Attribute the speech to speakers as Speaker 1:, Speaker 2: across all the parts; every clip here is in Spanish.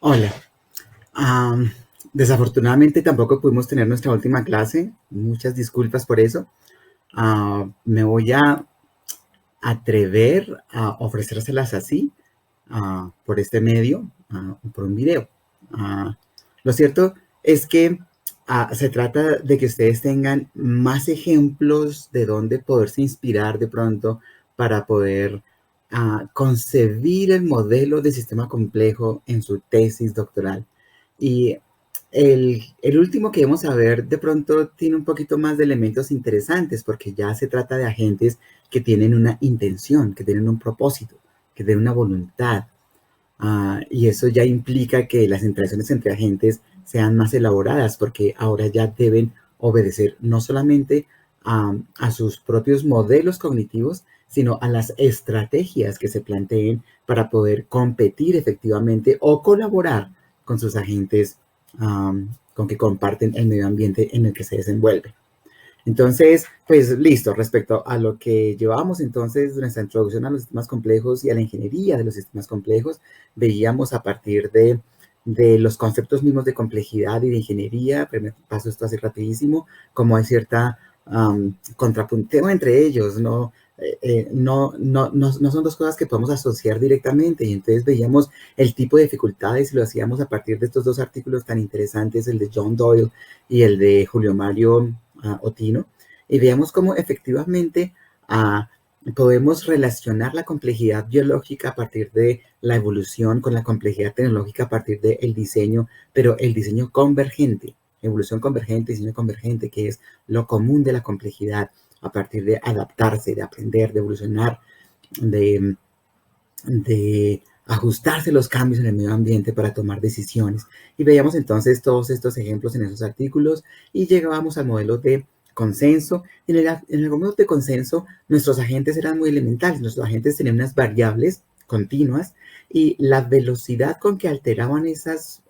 Speaker 1: Hola. Am, Desafortunadamente tampoco pudimos tener nuestra última clase. Muchas disculpas por eso. Me voy a atrever a ofrecérselas así, por este medio, por un video. Ah, lo cierto es que se trata de que ustedes tengan más ejemplos de dónde poderse inspirar de pronto para poder concebir el modelo de sistema complejo en su tesis doctoral. Y el último que vamos a ver de pronto tiene un poquito más de elementos interesantes porque ya se trata de agentes que tienen una intención, que tienen un propósito, que tienen una voluntad. Y eso ya implica que las interacciones entre agentes sean más elaboradas porque ahora ya deben obedecer no solamente a sus propios modelos cognitivos, sino a las estrategias que se planteen para poder competir efectivamente o colaborar con sus agentes con que comparten el medio ambiente en el que se desenvuelve. Entonces, pues listo, respecto a lo que llevábamos entonces de nuestra introducción a los sistemas complejos y a la ingeniería de los sistemas complejos, veíamos a partir de los conceptos mismos de complejidad y de ingeniería, primero paso esto así rapidísimo, como hay cierta contrapunteo entre ellos, ¿no? No son dos cosas que podemos asociar directamente y entonces veíamos el tipo de dificultades y lo hacíamos a partir de estos dos artículos tan interesantes, el de John Doyle y el de Julio Mario Otino, y veamos cómo efectivamente podemos relacionar la complejidad biológica a partir de la evolución con la complejidad tecnológica a partir del diseño, pero el diseño convergente, evolución convergente, diseño convergente, que es lo común de la complejidad a partir de adaptarse, de aprender, de evolucionar, de, de ajustarse los cambios en el medio ambiente para tomar decisiones. Y veíamos entonces todos estos ejemplos en esos artículos y llegábamos al modelo de consenso. En el modelo de consenso, nuestros agentes eran muy elementales. Nuestros agentes tenían unas variables continuas y la velocidad con que alteraban esas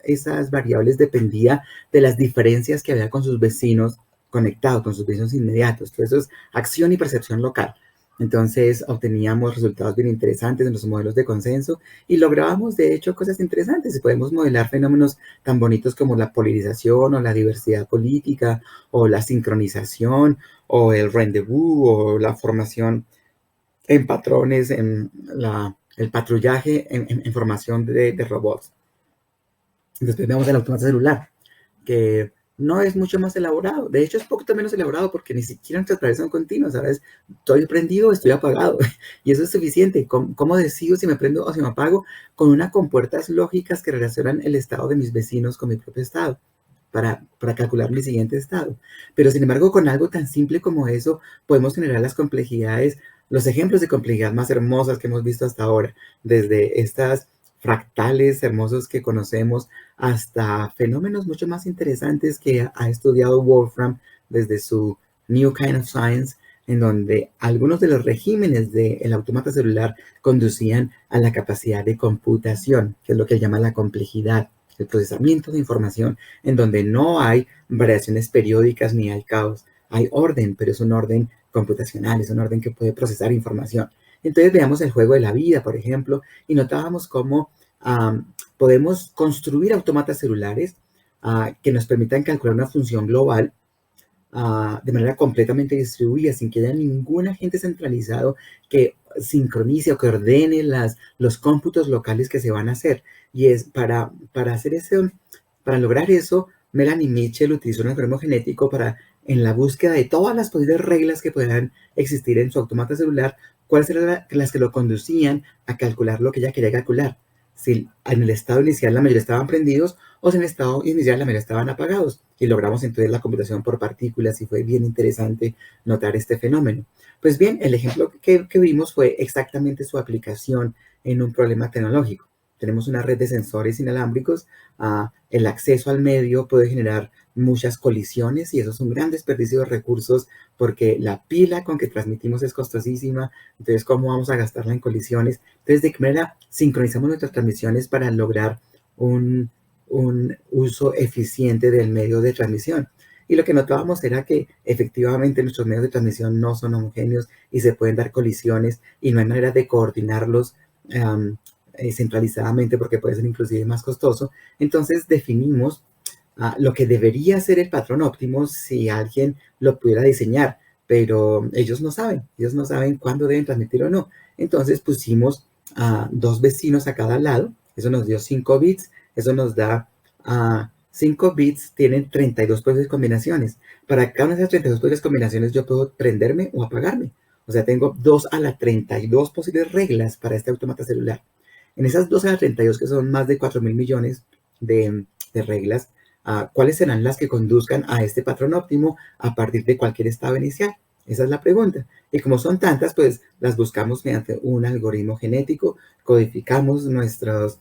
Speaker 1: variables dependía de las diferencias que había con sus vecinos conectados, con sus vecinos inmediatos. Entonces, eso es acción y percepción local. Entonces obteníamos resultados bien interesantes en los modelos de consenso y lográbamos de hecho cosas interesantes. Podemos modelar fenómenos tan bonitos como la polarización o la diversidad política o la sincronización o el rendezvous o la formación en patrones, el patrullaje en formación de robots. Después vemos el automata celular, que no es mucho más elaborado. De hecho, es poquito menos elaborado porque ni siquiera nuestras tareas son continuas, ¿sabes? Estoy prendido, estoy apagado. Y eso es suficiente. ¿Cómo decido si me prendo o si me apago? Con unas compuertas lógicas que relacionan el estado de mis vecinos con mi propio estado. Para calcular mi siguiente estado. Pero sin embargo, con algo tan simple como eso, podemos generar las complejidades, los ejemplos de complejidad más hermosas que hemos visto hasta ahora, desde estas fractales hermosos que conocemos hasta fenómenos mucho más interesantes que ha estudiado Wolfram desde su New Kind of Science, en donde algunos de los regímenes del automata celular conducían a la capacidad de computación, que es lo que él llama la complejidad, el procesamiento de información, en donde no hay variaciones periódicas ni hay caos. Hay orden, pero es un orden computacional, es un orden que puede procesar información. Entonces veamos el juego de la vida, por ejemplo, y notábamos cómo podemos construir automatas celulares que nos permitan calcular una función global de manera completamente distribuida, sin que haya ningún agente centralizado que sincronice o que ordene los cómputos locales que se van a hacer. Y es para hacer eso, para lograr eso, Melanie Mitchell utilizó un algoritmo genético para, en la búsqueda de todas las posibles reglas que puedan existir en su automata celular, cuáles eran las que lo conducían a calcular lo que ella quería calcular. Si en el estado inicial la mayoría estaban prendidos o si en el estado inicial la mayoría estaban apagados. Y logramos entonces la computación por partículas y fue bien interesante notar este fenómeno. Pues bien, el ejemplo que vimos fue exactamente su aplicación en un problema tecnológico. Tenemos una red de sensores inalámbricos, el acceso al medio puede generar muchas colisiones y eso es un gran desperdicio de recursos porque la pila con que transmitimos es costosísima, entonces ¿cómo vamos a gastarla en colisiones? Entonces, ¿de qué manera sincronizamos nuestras transmisiones para lograr un uso eficiente del medio de transmisión? Y lo que notábamos era que efectivamente nuestros medios de transmisión no son homogéneos y se pueden dar colisiones y no hay manera de coordinarlos centralizadamente porque puede ser inclusive más costoso. Entonces definimos lo que debería ser el patrón óptimo si alguien lo pudiera diseñar, pero ellos no saben cuándo deben transmitir o no. Entonces pusimos a dos vecinos a cada lado, eso nos dio 5 bits, eso nos da 5 bits, tienen 32 posibles combinaciones. Para cada una de esas 32 posibles combinaciones yo puedo prenderme o apagarme. O sea, tengo 2 a la 32 posibles reglas para este automata celular. En esas 2 a la 32, que son más de 4.000 millones de reglas, ¿cuáles serán las que conduzcan a este patrón óptimo a partir de cualquier estado inicial? Esa es la pregunta. Y como son tantas, pues las buscamos mediante un algoritmo genético, codificamos nuestras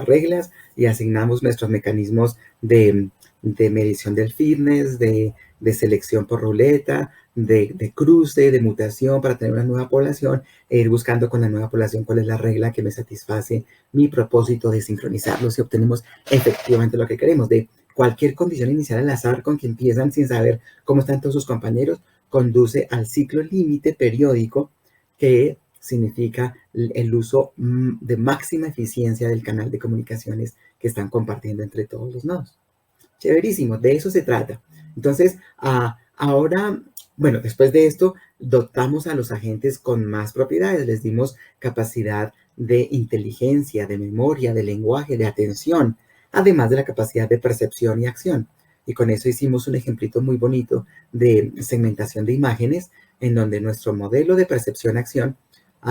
Speaker 1: reglas y asignamos nuestros mecanismos de medición del fitness, de selección por ruleta, de cruce, de mutación para tener una nueva población e ir buscando con la nueva población cuál es la regla que me satisface mi propósito de sincronizarlos y obtenemos efectivamente lo que queremos. De cualquier condición inicial al azar con que empiezan sin saber cómo están todos sus compañeros, conduce al ciclo límite periódico, que significa el uso de máxima eficiencia del canal de comunicaciones que están compartiendo entre todos los nodos. Chéverísimo, de eso se trata. Entonces, ahora, bueno, después de esto, dotamos a los agentes con más propiedades, les dimos capacidad de inteligencia, de memoria, de lenguaje, de atención, además de la capacidad de percepción y acción. Y con eso hicimos un ejemplito muy bonito de segmentación de imágenes, en donde nuestro modelo de percepción-acción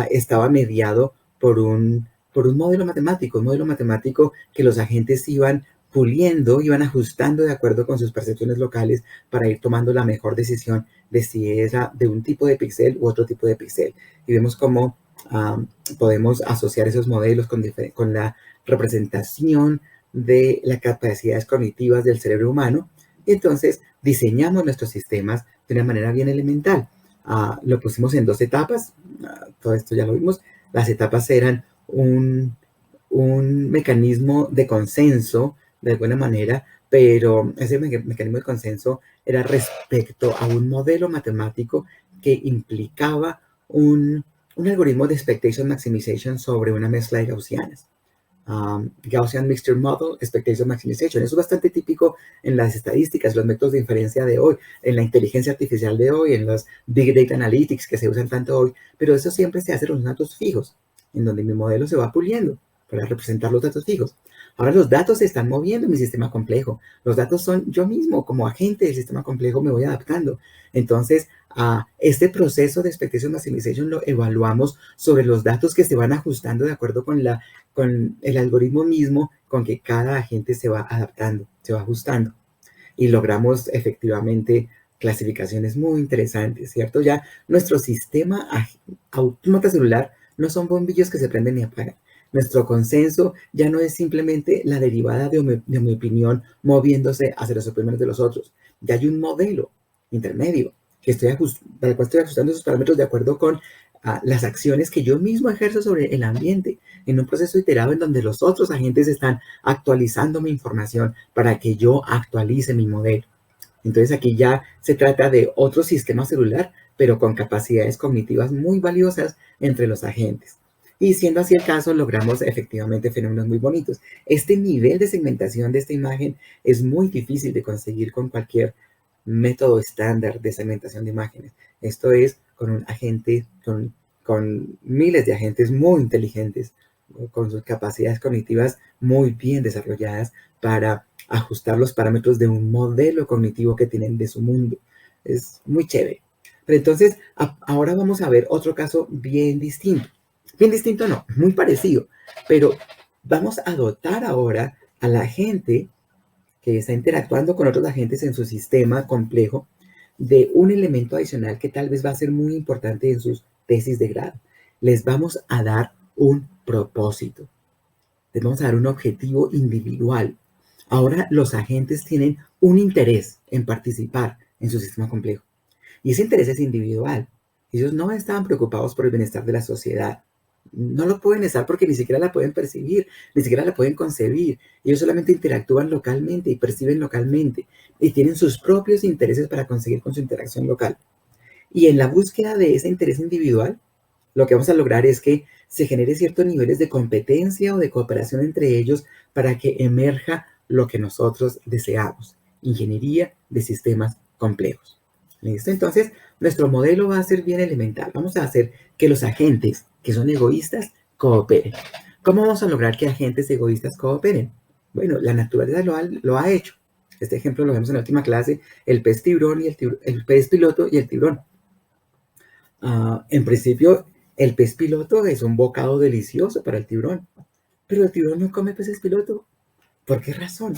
Speaker 1: estaba mediado por un modelo matemático que los agentes iban puliendo, iban ajustando de acuerdo con sus percepciones locales para ir tomando la mejor decisión de si era de un tipo de píxel u otro tipo de píxel. Y vemos cómo podemos asociar esos modelos con la representación de las capacidades cognitivas del cerebro humano. Y entonces diseñamos nuestros sistemas de una manera bien elemental. Lo pusimos en 2 etapas, todo esto ya lo vimos. Las etapas eran un mecanismo de consenso, de alguna manera, pero ese mecanismo de consenso era respecto a un modelo matemático que implicaba un algoritmo de expectation maximization sobre una mezcla de gaussianas. Gaussian Mixture Model, Expectation Maximization. Eso es bastante típico en las estadísticas, los métodos de inferencia de hoy, en la inteligencia artificial de hoy, en los Big Data Analytics que se usan tanto hoy, pero eso siempre se hace en los datos fijos, en donde mi modelo se va puliendo para representar los datos fijos. Ahora los datos se están moviendo en mi sistema complejo. Los datos son yo mismo, como agente del sistema complejo, me voy adaptando. Entonces, este proceso de Expectation Maximization lo evaluamos sobre los datos que se van ajustando de acuerdo con el algoritmo mismo con que cada agente se va adaptando, se va ajustando. Y logramos efectivamente clasificaciones muy interesantes, ¿cierto? Ya nuestro sistema autómata celular no son bombillos que se prenden y apagan. Nuestro consenso ya no es simplemente la derivada de mi opinión moviéndose hacia los opiniones de los otros. Ya hay un modelo intermedio para el cual estoy ajustando esos parámetros de acuerdo con las acciones que yo mismo ejerzo sobre el ambiente, en un proceso iterado en donde los otros agentes están actualizando mi información para que yo actualice mi modelo. Entonces aquí ya se trata de otro sistema celular, pero con capacidades cognitivas muy valiosas entre los agentes. Y siendo así el caso, logramos efectivamente fenómenos muy bonitos. Este nivel de segmentación de esta imagen es muy difícil de conseguir con cualquier método estándar de segmentación de imágenes. Esto es con un agente, con miles de agentes muy inteligentes, con sus capacidades cognitivas muy bien desarrolladas para ajustar los parámetros de un modelo cognitivo que tienen de su mundo. Es muy chévere. Pero entonces, ahora vamos a ver otro caso bien distinto. Bien distinto no, muy parecido. Pero vamos a dotar ahora a la gente que está interactuando con otros agentes en su sistema complejo de un elemento adicional que tal vez va a ser muy importante en sus tesis de grado. Les vamos a dar un propósito. Les vamos a dar un objetivo individual. Ahora los agentes tienen un interés en participar en su sistema complejo. Y ese interés es individual. Ellos no estaban preocupados por el bienestar de la sociedad. No lo pueden estar porque ni siquiera la pueden percibir, ni siquiera la pueden concebir. Ellos solamente interactúan localmente y perciben localmente y tienen sus propios intereses para conseguir con su interacción local. Y en la búsqueda de ese interés individual, Lo que vamos a lograr es que se genere ciertos niveles de competencia o de cooperación entre ellos para que emerja lo que nosotros deseamos, ingeniería de sistemas complejos. ¿Listo? Entonces, nuestro modelo va a ser bien elemental. Vamos a hacer que los agentes que son egoístas cooperen. ¿Cómo vamos a lograr que agentes egoístas cooperen? Bueno, la naturaleza lo ha hecho. Este ejemplo lo vemos en la última clase, el pez tiburón y el pez piloto y el tiburón. En principio, el pez piloto es un bocado delicioso para el tiburón, pero el tiburón no come peces piloto. ¿Por qué razón?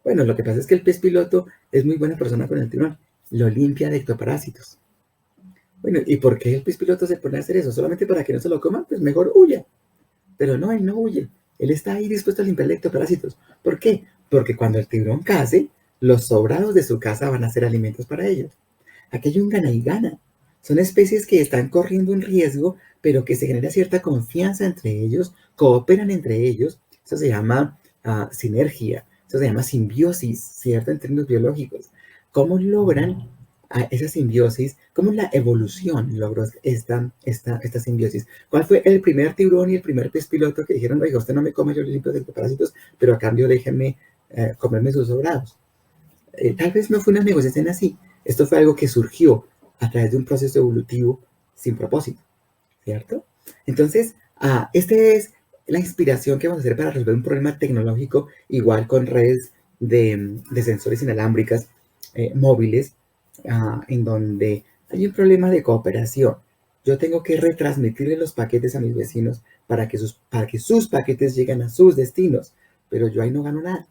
Speaker 1: Bueno, lo que pasa es que el pez piloto es muy buena persona con el tiburón, lo limpia de ectoparásitos. Bueno, ¿y por qué el pez piloto se pone a hacer eso? ¿Solamente para que no se lo coman? Pues mejor huya. Pero no, él no huye. Él está ahí dispuesto a limpiar ectoparásitos. ¿Por qué? Porque cuando el tiburón case, los sobrados de su casa van a ser alimentos para ellos. Aquí hay un gana y gana. Son especies que están corriendo un riesgo, pero que se genera cierta confianza entre ellos, cooperan entre ellos. Eso se llama sinergia, eso se llama simbiosis, ¿cierto? En términos biológicos. ¿Cómo logran esa simbiosis? ¿Cómo la evolución logró esta simbiosis? ¿Cuál fue el primer tiburón y el primer pez piloto que dijeron, oiga, usted no me come, yo le limpio de parásitos, pero a cambio déjenme comerme sus sobrados? Tal vez no fue una negociación así. Esto fue algo que surgió a través de un proceso evolutivo sin propósito, ¿cierto? Entonces, esta es la inspiración que vamos a hacer para resolver un problema tecnológico, igual con redes de sensores inalámbricas móviles, en donde hay un problema de cooperación. Yo tengo que retransmitirle los paquetes a mis vecinos para que sus paquetes lleguen a sus destinos, pero yo ahí no gano nada.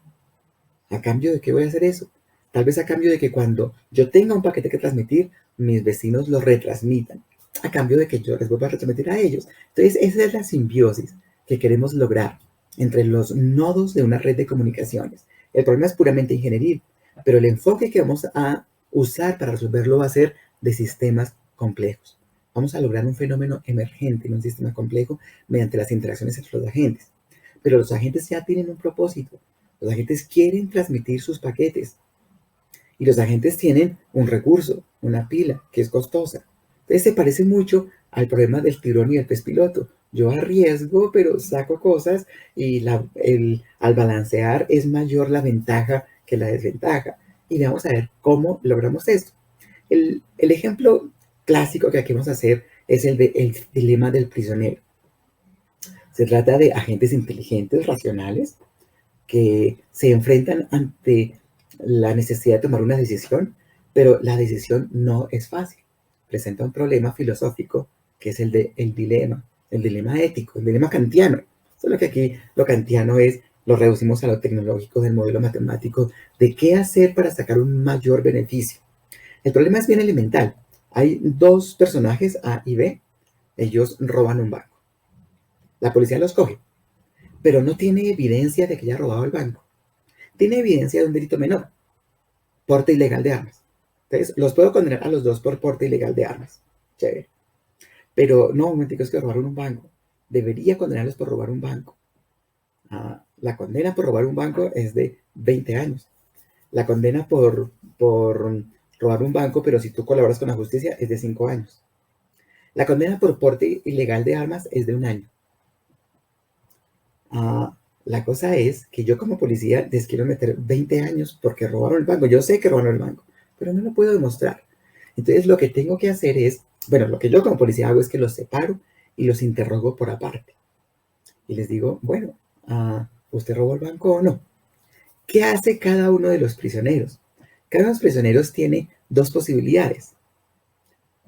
Speaker 1: ¿A cambio de qué voy a hacer eso? Tal vez a cambio de que cuando yo tenga un paquete que transmitir, mis vecinos lo retransmitan. A cambio de que yo les vuelva a retransmitir a ellos. Entonces, esa es la simbiosis que queremos lograr entre los nodos de una red de comunicaciones. El problema es puramente ingeniería, pero el enfoque que vamos a usar para resolverlo va a ser de sistemas complejos. Vamos a lograr un fenómeno emergente en un sistema complejo mediante las interacciones entre los agentes. Pero los agentes ya tienen un propósito. Los agentes quieren transmitir sus paquetes y los agentes tienen un recurso, una pila, que es costosa. Entonces se parece mucho al problema del tiburón y el pez piloto. Yo arriesgo, pero saco cosas y al balancear es mayor la ventaja que la desventaja. Y vamos a ver cómo logramos esto. El ejemplo clásico que aquí vamos a hacer es el dilema del prisionero. Se trata de agentes inteligentes, racionales, que se enfrentan ante la necesidad de tomar una decisión, pero la decisión no es fácil. Presenta un problema filosófico que es el dilema ético, el dilema kantiano. Solo que aquí lo kantiano lo reducimos a lo tecnológico del modelo matemático de qué hacer para sacar un mayor beneficio. El problema es bien elemental. Hay dos personajes, A y B. Ellos roban un banco. La policía los coge, pero no tiene evidencia de que haya robado el banco. Tiene evidencia de un delito menor, porte ilegal de armas. Entonces, los puedo condenar a los dos por porte ilegal de armas. Chévere. Pero no, un momentico, es que robaron un banco. Debería condenarlos por robar un banco. La condena por robar un banco es de 20 años. La condena por robar un banco, pero si tú colaboras con la justicia, es de 5 años. La condena por porte ilegal de armas es de 1 año. La cosa es que yo como policía les quiero meter 20 años porque robaron el banco. Yo sé que robaron el banco, pero no lo puedo demostrar. Entonces lo que tengo que hacer es, bueno, lo que yo como policía hago es que los separo y los interrogo por aparte. Y les digo, bueno, ¿usted robó el banco o no? ¿Qué hace cada uno de los prisioneros? Cada uno de los prisioneros tiene dos posibilidades.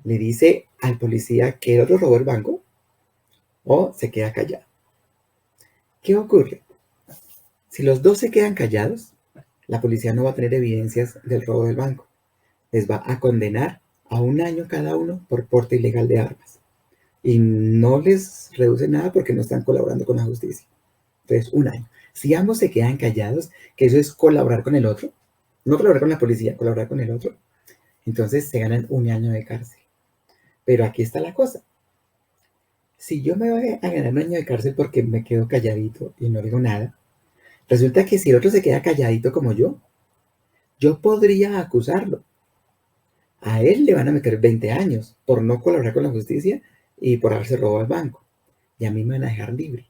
Speaker 1: Le dice al policía que el otro robó el banco o se queda callado. ¿Qué ocurre? Si los dos se quedan callados, la policía no va a tener evidencias del robo del banco. Les va a condenar a 1 año cada uno por porte ilegal de armas. Y no les reduce nada porque no están colaborando con la justicia. Entonces, 1 año. Si ambos se quedan callados, que eso es colaborar con el otro, no colaborar con la policía, colaborar con el otro, entonces se ganan 1 año de cárcel. Pero aquí está la cosa. Si yo me voy a ganar 1 año de cárcel porque me quedo calladito y no digo nada, resulta que si el otro se queda calladito como yo podría acusarlo. A él le van a meter 20 años por no colaborar con la justicia y por haberse robado al banco. Y a mí me van a dejar libre,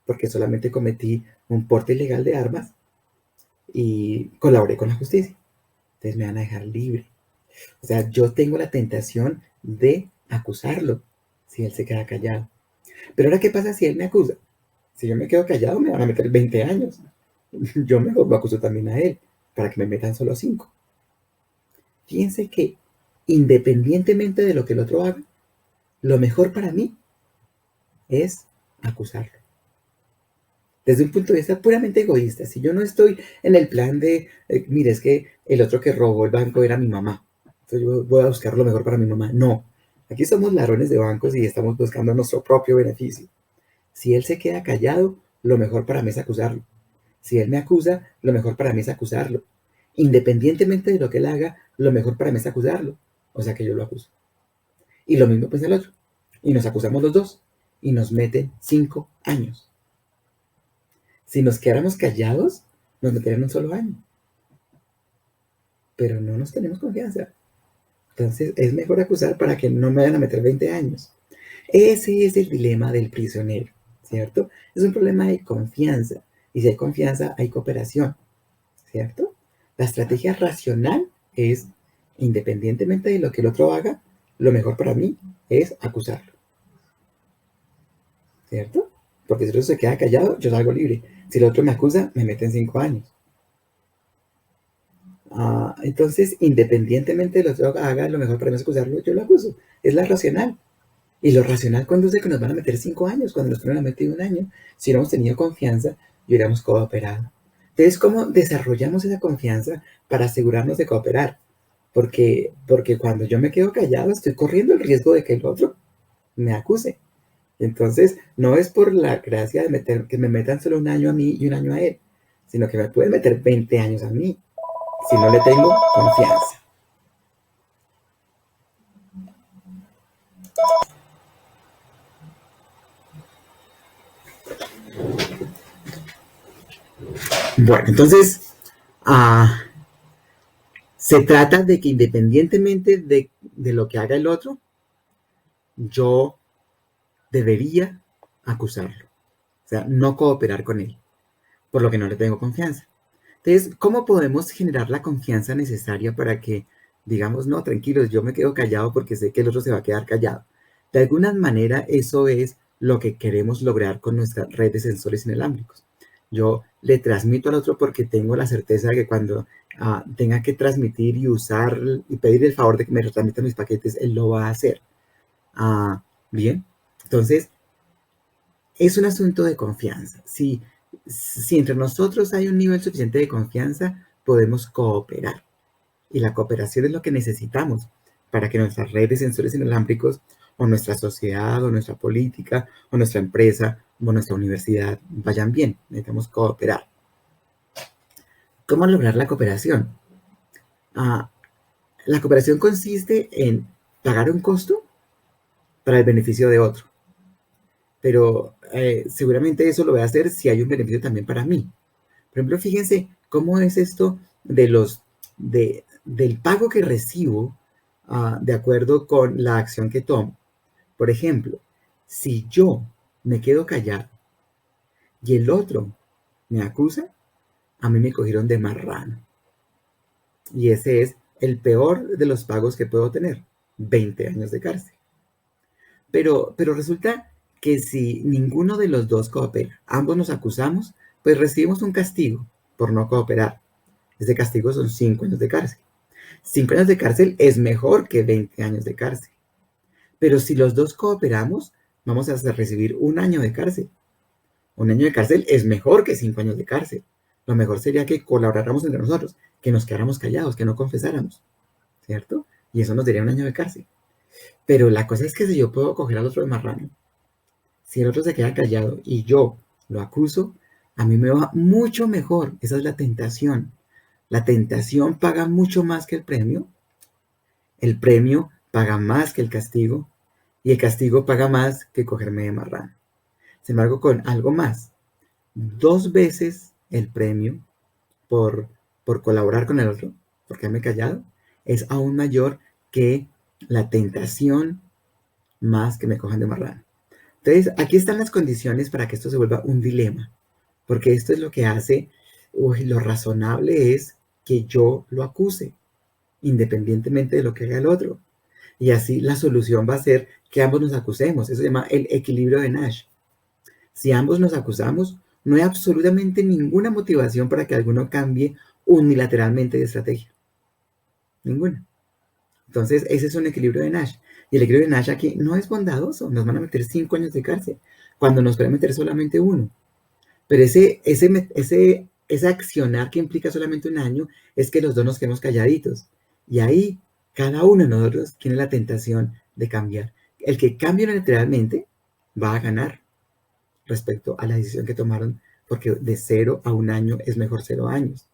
Speaker 1: porque solamente cometí un porte ilegal de armas y colaboré con la justicia. Entonces me van a dejar libre. O sea, yo tengo la tentación de acusarlo si él se queda callado. Pero ahora, ¿qué pasa si él me acusa? Si yo me quedo callado, me van a meter 20 años. Yo mejor lo acuso también a él, para que me metan solo 5. Fíjense que independientemente de lo que el otro haga, lo mejor para mí es acusarlo. Desde un punto de vista puramente egoísta, si yo no estoy en el plan de, mire, es que el otro que robó el banco era mi mamá, entonces yo voy a buscar lo mejor para mi mamá. No, aquí somos ladrones de bancos y estamos buscando nuestro propio beneficio. Si él se queda callado, lo mejor para mí es acusarlo. Si él me acusa, lo mejor para mí es acusarlo. Independientemente de lo que él haga, lo mejor para mí es acusarlo. O sea que yo lo acuso. Y lo mismo piensa el otro. Y nos acusamos los dos. Y nos meten 5 años. Si nos quedáramos callados, nos meterían un solo año. Pero no nos tenemos confianza. Entonces es mejor acusar para que no me vayan a meter 20 años. Ese es el dilema del prisionero, ¿cierto? Es un problema de confianza. Y si hay confianza, hay cooperación, ¿cierto? La estrategia racional es, independientemente de lo que el otro haga, lo mejor para mí es acusarlo, ¿cierto? Porque si el otro se queda callado, yo salgo libre. Si el otro me acusa, me meten 5 años. Entonces, independientemente de lo que haga, lo mejor para mí es acusarlo, yo lo acuso. Es la racional. Y lo racional conduce que nos van a meter 5 años, cuando nos hubieran metido 1 año. Si hubiéramos tenido confianza y hubiéramos cooperado. Entonces, ¿cómo desarrollamos esa confianza para asegurarnos de cooperar? Porque cuando yo me quedo callado, estoy corriendo el riesgo de que el otro me acuse. Entonces, no es por la gracia de que me metan solo 1 año a mí y 1 año a él, sino que me pueden meter 20 años a mí si no le tengo confianza. Bueno, entonces, uh, se trata de que independientemente de lo que haga el otro, yo debería acusarlo. O sea, no cooperar con él, por lo que no le tengo confianza. Entonces, ¿cómo podemos generar la confianza necesaria para que digamos, no, tranquilos, yo me quedo callado porque sé que el otro se va a quedar callado? De alguna manera, eso es lo que queremos lograr con nuestra red de sensores inalámbricos. Yo le transmito al otro porque tengo la certeza de que cuando tenga que transmitir y usar y pedir el favor de que me retransmitan mis paquetes, él lo va a hacer. Bien, entonces es un asunto de confianza. Si entre nosotros hay un nivel suficiente de confianza, podemos cooperar. Y la cooperación es lo que necesitamos para que nuestras redes de sensores inalámbricos o nuestra sociedad o nuestra política o nuestra empresa o nuestra universidad vayan bien. Necesitamos cooperar. ¿Cómo lograr la cooperación? La cooperación consiste en pagar un costo para el beneficio de otro. Pero seguramente eso lo voy a hacer si hay un beneficio también para mí. Por ejemplo, fíjense cómo es esto del pago que recibo de acuerdo con la acción que tomo. Por ejemplo, si yo me quedo callado y el otro me acusa, a mí me cogieron de marrano. Y ese es el peor de los pagos que puedo tener, 20 años de cárcel. Pero resulta que si ninguno de los dos coopera, ambos nos acusamos, pues recibimos un castigo por no cooperar. Ese castigo son 5 años de cárcel. 5 años de cárcel es mejor que 20 años de cárcel. Pero si los dos cooperamos, vamos a recibir 1 año de cárcel. 1 año de cárcel es mejor que 5 años de cárcel. Lo mejor sería que colaboráramos entre nosotros, que nos quedáramos callados, que no confesáramos, ¿cierto? Y eso nos daría 1 año de cárcel. Pero la cosa es que si yo puedo coger al otro de marrano, si el otro se queda callado y yo lo acuso, a mí me va mucho mejor. Esa es la tentación. La tentación paga mucho más que el premio paga más que el castigo y el castigo paga más que cogerme de marrano. Sin embargo, con algo más, 2 veces el premio por colaborar con el otro, por quedarme callado, es aún mayor que la tentación más que me cojan de marrano. Entonces, aquí están las condiciones para que esto se vuelva un dilema, porque esto es lo que hace, lo razonable es que yo lo acuse, independientemente de lo que haga el otro. Y así la solución va a ser que ambos nos acusemos. Eso se llama el equilibrio de Nash. Si ambos nos acusamos, no hay absolutamente ninguna motivación para que alguno cambie unilateralmente de estrategia. Ninguna. Entonces, ese es un equilibrio de Nash. Y el equilibrio de Nash aquí no es bondadoso. Nos van a meter 5 años de cárcel, cuando nos pueden meter solamente uno. Pero ese accionar que implica solamente un año es que los dos nos quedemos calladitos. Y ahí cada uno de nosotros tiene la tentación de cambiar. El que cambie unilateralmente va a ganar respecto a la decisión que tomaron, porque de 0 a 1 año es mejor 0 años.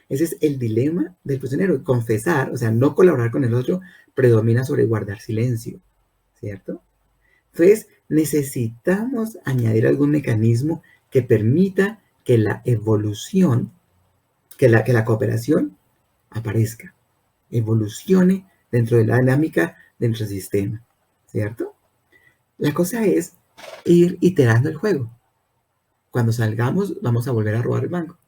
Speaker 1: Ese es el dilema del prisionero. Confesar, o sea, no colaborar con el otro, predomina sobre guardar silencio, ¿cierto? Entonces, necesitamos añadir algún mecanismo que permita que la evolución, que la cooperación aparezca, evolucione dentro de la dinámica de nuestro sistema, ¿cierto? La cosa es ir iterando el juego. Cuando salgamos, vamos a volver a robar el banco.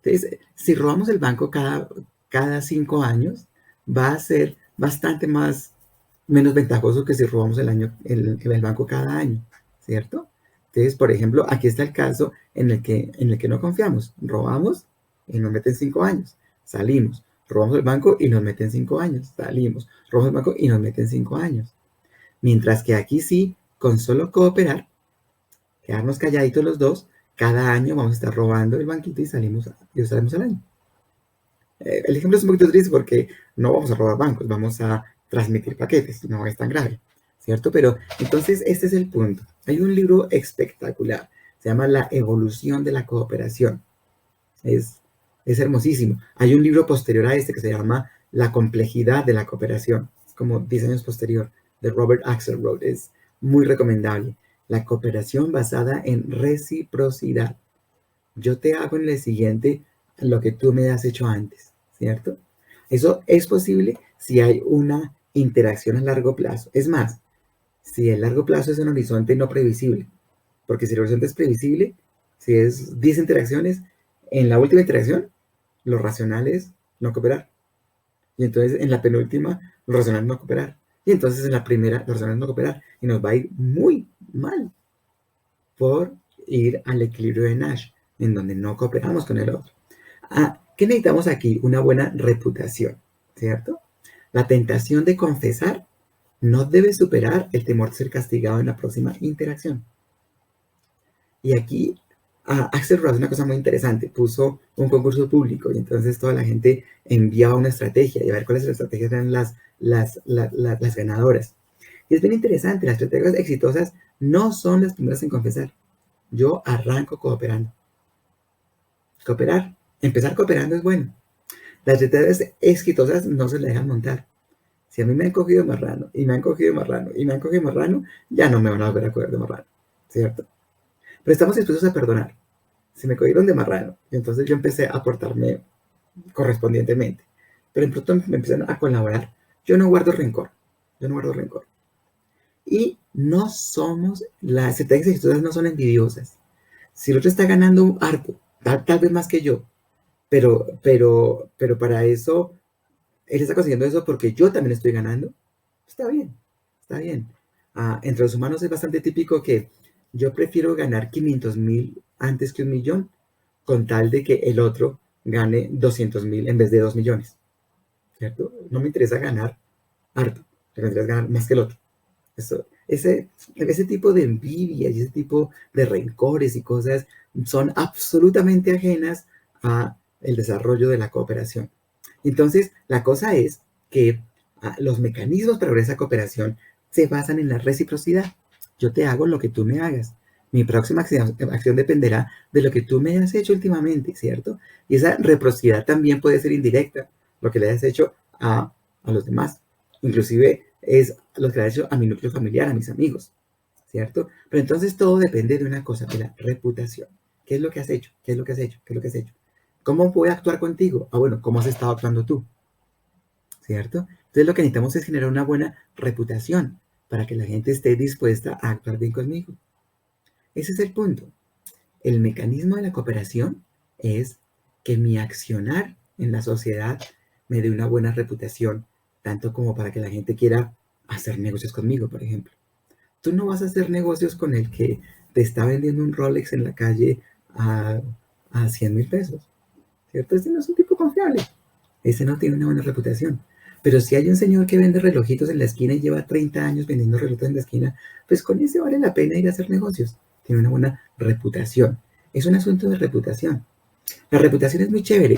Speaker 1: Entonces, si robamos el banco cada 5 años, va a ser bastante menos ventajoso que si robamos el banco cada año, ¿cierto? Entonces, por ejemplo, aquí está el caso en el que no confiamos. Robamos y nos meten 5 años. Salimos. Robamos el banco y nos meten 5 años. Salimos. Robamos el banco y nos meten 5 años. Mientras que aquí sí, con solo cooperar, quedarnos calladitos los dos, cada año vamos a estar robando el banquito y salimos al año. El ejemplo es un poquito triste porque no vamos a robar bancos, vamos a transmitir paquetes, no es tan grave, ¿cierto? Pero entonces este es el punto. Hay un libro espectacular, se llama La evolución de la cooperación. Es hermosísimo. Hay un libro posterior a este que se llama La complejidad de la cooperación, es como 10 años posterior, de Robert Axelrod, es muy recomendable. La cooperación basada en reciprocidad. Yo te hago en el siguiente lo que tú me has hecho antes, ¿cierto? Eso es posible si hay una interacción a largo plazo. Es más, si el largo plazo es un horizonte no previsible, porque si el horizonte es previsible, si es 10 interacciones, en la última interacción, lo racional es no cooperar. Y entonces en la penúltima, lo racional es no cooperar. Y entonces en la primera, lo racional es no cooperar. Y nos va a ir muy mal por ir al equilibrio de Nash, en donde no cooperamos con el otro. ¿Qué necesitamos aquí? Una buena reputación, ¿cierto? La tentación de confesar no debe superar el temor de ser castigado en la próxima interacción. Y aquí Axelrod, una cosa muy interesante, puso un concurso público y entonces toda la gente enviaba una estrategia y a ver cuáles estrategias eran las ganadoras. Y es bien interesante, las estrategias exitosas no son las primeras en confesar. Yo arranco cooperando. Empezar cooperando es bueno. Las estrategias exitosas no se le dejan montar. Si a mí me han cogido de marrano, y me han cogido de marrano, y me han cogido de marrano, ya no me van a volver a coger de marrano, ¿cierto? Pero estamos dispuestos a perdonar. Si me cogieron de marrano, y entonces yo empecé a portarme correspondientemente, pero en pronto me empezaron a colaborar, yo no guardo rencor. Y no somos, las estrategias exitosas no son envidiosas. Si el otro está ganando harto, tal vez más que yo, pero para eso, él está consiguiendo eso porque yo también estoy ganando, está bien, está bien. Entre los humanos es bastante típico que yo prefiero ganar 500,000 antes que 1,000,000 con tal de que el otro gane 200,000 en vez de 2 millones, ¿cierto? No me interesa ganar harto, me interesa ganar más que el otro. Ese tipo de envidia y ese tipo de rencores y cosas son absolutamente ajenas a el desarrollo de la cooperación. Entonces, la cosa es que los mecanismos para esa cooperación se basan en la reciprocidad. Yo te hago lo que tú me hagas. Mi próxima acción dependerá de lo que tú me has hecho últimamente, ¿cierto? Y esa reciprocidad también puede ser indirecta, lo que le hayas hecho a los demás. Inclusive es lo que le has hecho a mi núcleo familiar, a mis amigos, ¿cierto? Pero entonces todo depende de una cosa, de la reputación. ¿Qué es lo que has hecho? ¿Qué es lo que has hecho? ¿Qué es lo que has hecho? ¿Cómo voy a actuar contigo? Bueno, ¿cómo has estado actuando tú? ¿Cierto? Entonces lo que necesitamos es generar una buena reputación para que la gente esté dispuesta a actuar bien conmigo. Ese es el punto. El mecanismo de la cooperación es que mi accionar en la sociedad me dé una buena reputación, tanto como para que la gente quiera hacer negocios conmigo, por ejemplo. Tú no vas a hacer negocios con el que te está vendiendo un Rolex en la calle a, a 100,000 pesos, ¿cierto? Ese no es un tipo confiable. Ese no tiene una buena reputación. Pero si hay un señor que vende relojitos en la esquina y lleva 30 años vendiendo relojitos en la esquina, pues con ese vale la pena ir a hacer negocios. Tiene una buena reputación. Es un asunto de reputación. La reputación es muy chévere.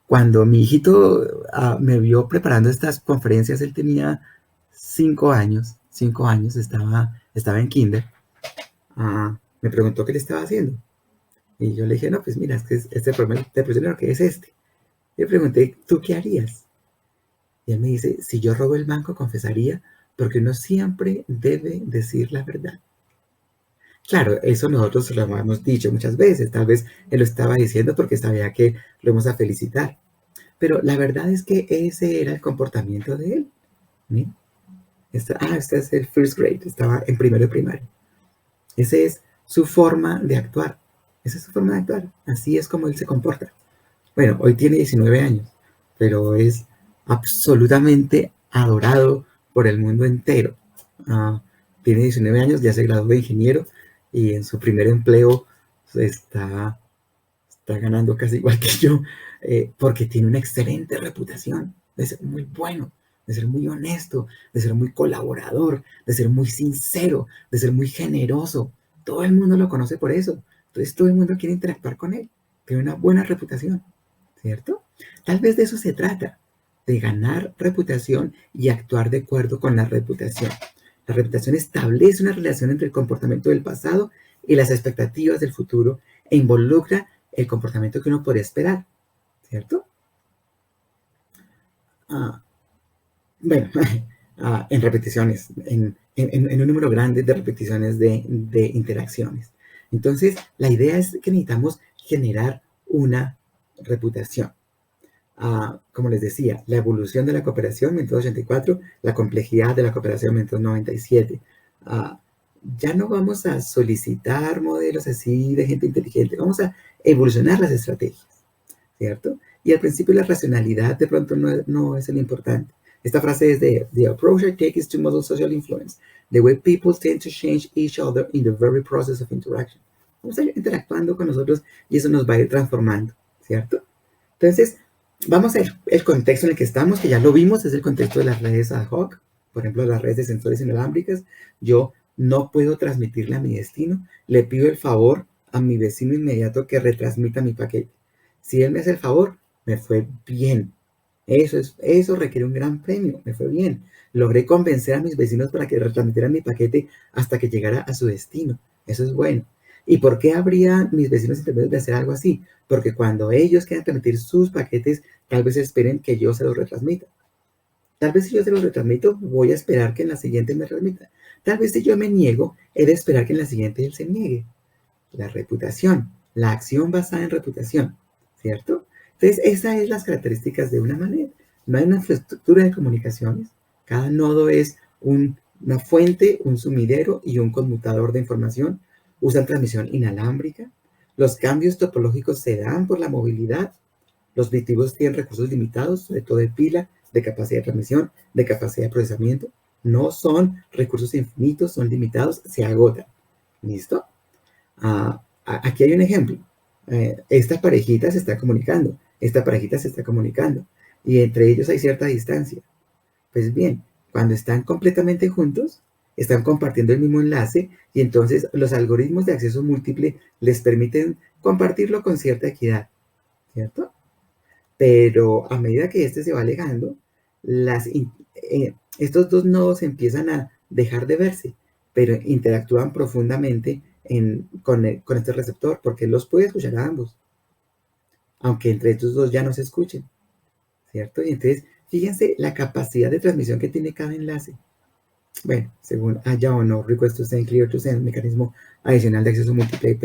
Speaker 1: Cuando mi hijito me vio preparando estas conferencias, él tenía 5 años. 5 años, estaba en kinder. Me preguntó qué le estaba haciendo. Y yo le dije, no, pues mira, es que este problema de prisionero que es este. Le pregunté, ¿tú qué harías? Y él me dice, si yo robo el banco, confesaría, porque uno siempre debe decir la verdad. Claro, eso nosotros lo hemos dicho muchas veces, tal vez él lo estaba diciendo porque sabía que lo íbamos a felicitar, pero la verdad es que ese era el comportamiento de él. ¿Sí? Este es el first grade, estaba en primero de primaria. Esa es su forma de actuar, esa es su forma de actuar, así es como él se comporta. Bueno, hoy tiene 19 años, pero es absolutamente adorado por el mundo entero. Tiene 19 años, ya se graduó de ingeniero y en su primer empleo está ganando casi igual que yo, porque tiene una excelente reputación de ser muy bueno, de ser muy honesto, de ser muy colaborador, de ser muy sincero, de ser muy generoso. Todo el mundo lo conoce por eso. Entonces todo el mundo quiere interactuar con él. Tiene una buena reputación, ¿cierto? Tal vez de eso se trata, de ganar reputación y actuar de acuerdo con la reputación. La reputación establece una relación entre el comportamiento del pasado y las expectativas del futuro e involucra el comportamiento que uno podría esperar, ¿cierto? Ah, bueno, en repeticiones, en un número grande de repeticiones de interacciones. Entonces, la idea es que necesitamos generar una reputación. Como les decía, la evolución de la cooperación, 1984, la complejidad de la cooperación, 1997. Ya no vamos a solicitar modelos así de gente inteligente, vamos a evolucionar las estrategias, ¿cierto? Y al principio la racionalidad de pronto no es el importante. Esta frase es de The approach I take is to model social influence, the way people tend to change each other in the very process of interaction. Vamos a ir interactuando con nosotros y eso nos va a ir transformando, ¿cierto? Entonces, vamos a ver el contexto en el que estamos, que ya lo vimos, es el contexto de las redes ad hoc, por ejemplo, las redes de sensores inalámbricas. Yo no puedo transmitirle a mi destino, le pido el favor a mi vecino inmediato que retransmita mi paquete. Si él me hace el favor, me fue bien. Eso requiere un gran premio, me fue bien. Logré convencer a mis vecinos para que retransmitieran mi paquete hasta que llegara a su destino. Eso es bueno. ¿Y por qué habría mis vecinos intermedios de hacer algo así? Porque cuando ellos quieran transmitir sus paquetes, tal vez esperen que yo se los retransmita. Tal vez si yo se los retransmito, voy a esperar que en la siguiente me transmita. Tal vez si yo me niego, he de esperar que en la siguiente él se niegue. La reputación, la acción basada en reputación, ¿cierto? Entonces, esas son las características de una manera. No hay una infraestructura de comunicaciones. Cada nodo es una fuente, un sumidero y un conmutador de información. Usan transmisión inalámbrica. Los cambios topológicos se dan por la movilidad. Los dispositivos tienen recursos limitados, sobre todo de pila, de capacidad de transmisión, de capacidad de procesamiento. No son recursos infinitos, son limitados, se agotan. ¿Listo? Aquí hay un ejemplo. Esta parejita se está comunicando, esta parejita se está comunicando, y entre ellos hay cierta distancia. Pues bien, cuando están completamente juntos, están compartiendo el mismo enlace, y entonces los algoritmos de acceso múltiple les permiten compartirlo con cierta equidad, ¿cierto? Pero a medida que este se va alejando, estos dos nodos empiezan a dejar de verse, pero interactúan profundamente con este receptor, porque los puede escuchar a ambos, aunque entre estos dos ya no se escuchen, ¿cierto? Y entonces, fíjense la capacidad de transmisión que tiene cada enlace. Bueno, según haya o no request to send, clear to send, mecanismo adicional de acceso múltiple,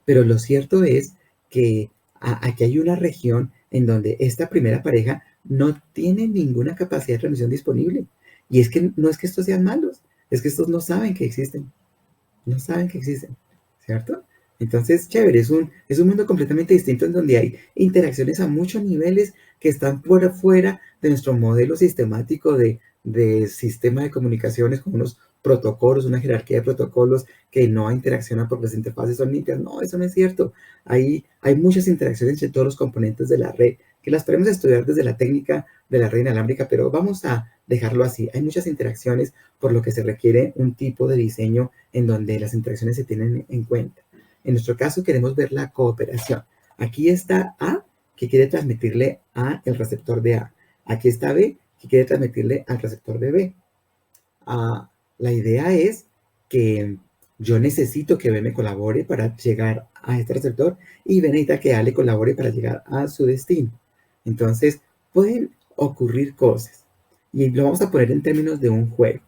Speaker 1: pero lo cierto es que aquí hay una región en donde esta primera pareja no tiene ninguna capacidad de transmisión disponible. Y es que no es que estos sean malos, Es que estos no saben que existen, no saben que existen, ¿cierto? Entonces, chévere, es un mundo completamente distinto en donde hay interacciones a muchos niveles que están por fuera de nuestro modelo sistemático de sistema de comunicaciones con unos protocolos, una jerarquía de protocolos que no interaccionan porque las interfaces son limpias. No, eso no es cierto. Hay muchas interacciones entre todos los componentes de la red que las podemos estudiar desde la técnica de la red inalámbrica, pero vamos a dejarlo así. Hay muchas interacciones por lo que se requiere un tipo de diseño en donde las interacciones se tienen en cuenta. En nuestro caso queremos ver la cooperación. Aquí está A, que quiere transmitirle a el receptor de A. Aquí está B, que quiere transmitirle al receptor de B. La idea es que yo necesito que B me colabore para llegar a este receptor y B necesita que A le colabore para llegar a su destino. Entonces, pueden ocurrir cosas. Y lo vamos a poner en términos de un juego.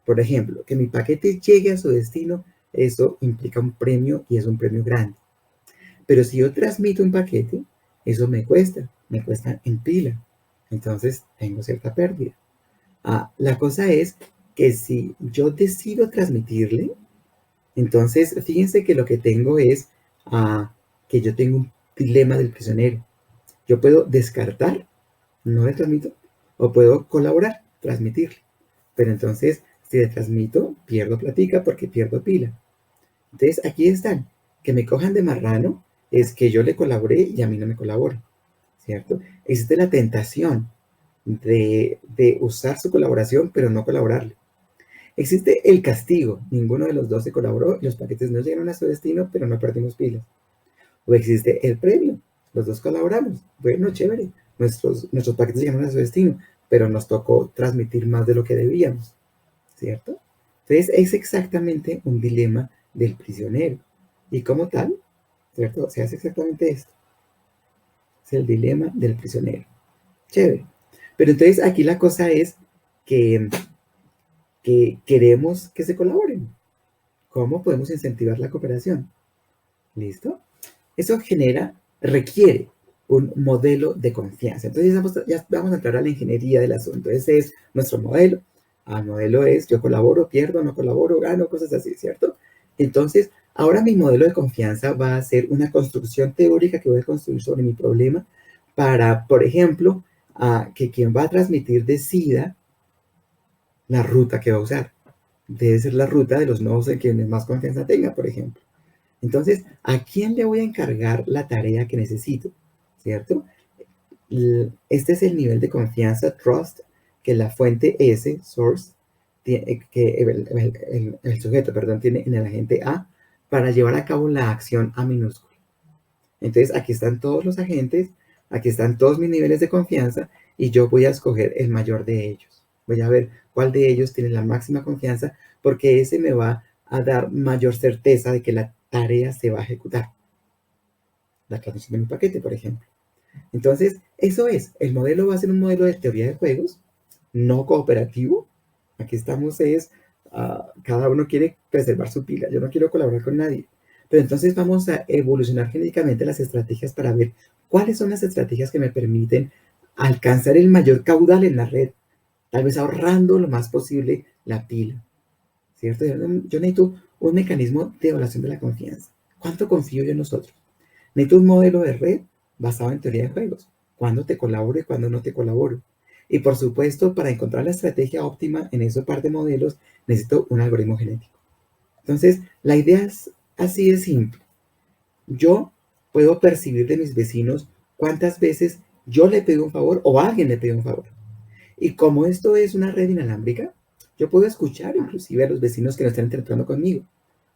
Speaker 1: Por ejemplo, que mi paquete llegue a su destino, eso implica un premio y es un premio grande. Pero si yo transmito un paquete, eso me cuesta en pila. Entonces tengo cierta pérdida. La cosa es que si yo decido transmitirle, entonces fíjense que lo que tengo es que yo tengo un dilema del prisionero. Yo puedo descartar, no le transmito, o puedo colaborar, transmitirle. Pero entonces, si le transmito, pierdo platica porque pierdo pila. Entonces, aquí están. Que me cojan de marrano es que yo le colaboré y a mí no me colabora, ¿cierto? Existe la tentación de usar su colaboración, pero no colaborarle. Existe el castigo. Ninguno de los dos se colaboró y los paquetes no llegaron a su destino, pero no perdimos pilas. O existe el premio. Los dos colaboramos. Bueno, chévere. Nuestros paquetes llegaron a su destino, pero nos tocó transmitir más de lo que debíamos, ¿cierto? Entonces es exactamente un dilema del prisionero. Y como tal, ¿cierto? Se hace exactamente esto. Es el dilema del prisionero. Chévere. Pero entonces aquí la cosa es que, que queremos que se colaboren. ¿Cómo podemos incentivar la cooperación? ¿Listo? Eso requiere un modelo de confianza. Entonces ya vamos a entrar a la ingeniería del asunto. Ese es nuestro modelo. El modelo es yo colaboro, pierdo, no colaboro, gano, cosas así, ¿cierto? Entonces, ahora mi modelo de confianza va a ser una construcción teórica que voy a construir sobre mi problema para, por ejemplo, que quien va a transmitir decida la ruta que va a usar. Debe ser la ruta de los nodos en quienes más confianza tenga, por ejemplo. Entonces, ¿a quién le voy a encargar la tarea que necesito? ¿Cierto? Este es el nivel de confianza, trust, que la fuente S, source, que el sujeto, perdón, tiene en el agente A para llevar a cabo la acción A minúscula. Entonces, aquí están todos los agentes, aquí están todos mis niveles de confianza y yo voy a escoger el mayor de ellos. Voy a ver cuál de ellos tiene la máxima confianza porque ese me va a dar mayor certeza de que la tarea se va a ejecutar. La transmisión de mi paquete, por ejemplo. Entonces, eso es. El modelo va a ser un modelo de teoría de juegos, no cooperativo. Aquí estamos cada uno quiere preservar su pila. Yo no quiero colaborar con nadie. Pero entonces vamos a evolucionar genéticamente las estrategias para ver cuáles son las estrategias que me permiten alcanzar el mayor caudal en la red, tal vez ahorrando lo más posible la pila, ¿cierto? Yo necesito un mecanismo de evaluación de la confianza. ¿Cuánto confío yo en nosotros? Necesito un modelo de red basado en teoría de juegos. ¿Cuándo te colaboro y cuándo no te colaboro? Y por supuesto, para encontrar la estrategia óptima en esos par de modelos, necesito un algoritmo genético. Entonces, la idea es así de simple. Yo puedo percibir de mis vecinos cuántas veces yo le pido un favor o alguien le pide un favor. Y como esto es una red inalámbrica, yo puedo escuchar inclusive a los vecinos que no están interactuando conmigo,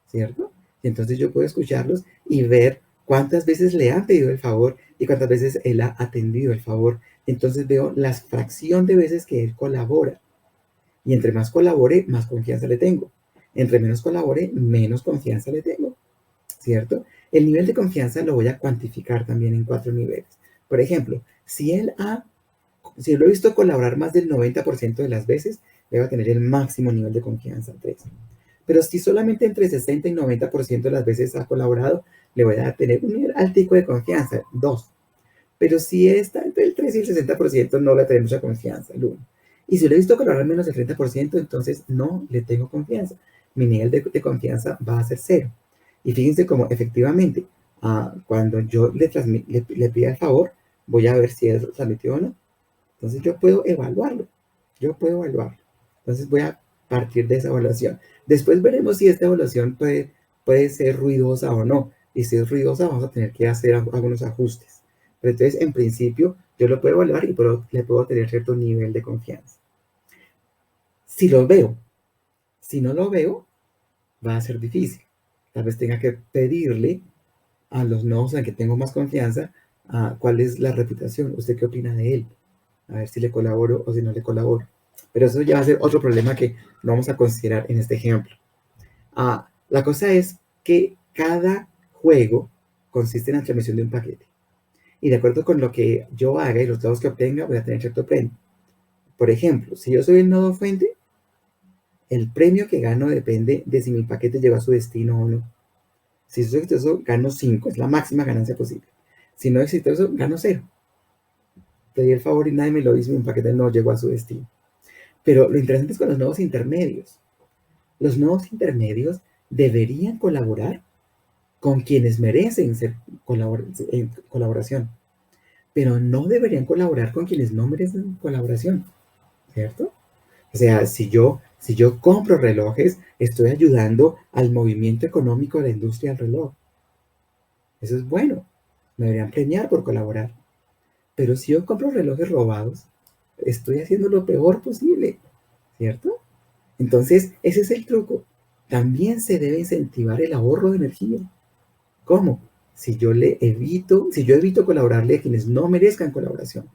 Speaker 1: ¿cierto? Y entonces yo puedo escucharlos y ver cuántas veces le han pedido el favor y cuántas veces él ha atendido el favor. Entonces veo la fracción de veces que él colabora. Y entre más colabore, más confianza le tengo. Entre menos colabore, menos confianza le tengo, ¿cierto? El nivel de confianza lo voy a cuantificar también en 4 niveles. Por ejemplo, si lo he visto colaborar más del 90% de las veces, le va a tener el máximo nivel de confianza, 3. Pero si solamente entre 60 y 90% de las veces ha colaborado, le voy a tener un nivel altico de confianza, 2. Pero si está entre el 3 y el 60%, no le tenemos mucha confianza, el 1. Y si lo he visto colaborar menos del 30%, entonces no le tengo confianza. Mi nivel de confianza va a ser cero. Y fíjense cómo efectivamente, cuando yo le pida el favor, voy a ver si es transmitido o no. Entonces yo puedo evaluarlo. Yo puedo evaluarlo. Entonces voy a partir de esa evaluación. Después veremos si esta evaluación puede ser ruidosa o no. Y si es ruidosa, vamos a tener que hacer algunos ajustes. Pero entonces, en principio, yo lo puedo evaluar y le puedo tener cierto nivel de confianza. Si lo veo, si no lo veo, va a ser difícil. Tal vez tenga que pedirle a los nodos en que tengo más confianza cuál es la reputación. ¿Usted qué opina de él? A ver si le colaboro o si no le colaboro. Pero eso ya va a ser otro problema que no vamos a considerar en este ejemplo. La cosa es que cada juego consiste en la transmisión de un paquete. Y de acuerdo con lo que yo haga y los datos que obtenga, voy a tener cierto premio. Por ejemplo, si yo soy el nodo fuente, el premio que gano depende de si mi paquete llegó a su destino o no. Si soy exitoso, gano 5, es la máxima ganancia posible. Si no es exitoso, gano 0. Pedí el favor y nadie me lo hizo, mi paquete no llegó a su destino. Pero lo interesante es con los nodos intermedios. Los nodos intermedios deberían colaborar con quienes merecen ser en colaboración, pero no deberían colaborar con quienes no merecen colaboración, ¿cierto? O sea, si yo compro relojes, estoy ayudando al movimiento económico de la industria del reloj. Eso es bueno. Me deberían premiar por colaborar. Pero si yo compro relojes robados, estoy haciendo lo peor posible, ¿cierto? Entonces, ese es el truco. También se debe incentivar el ahorro de energía. ¿Cómo? Si yo evito colaborarle a quienes no merezcan colaboración,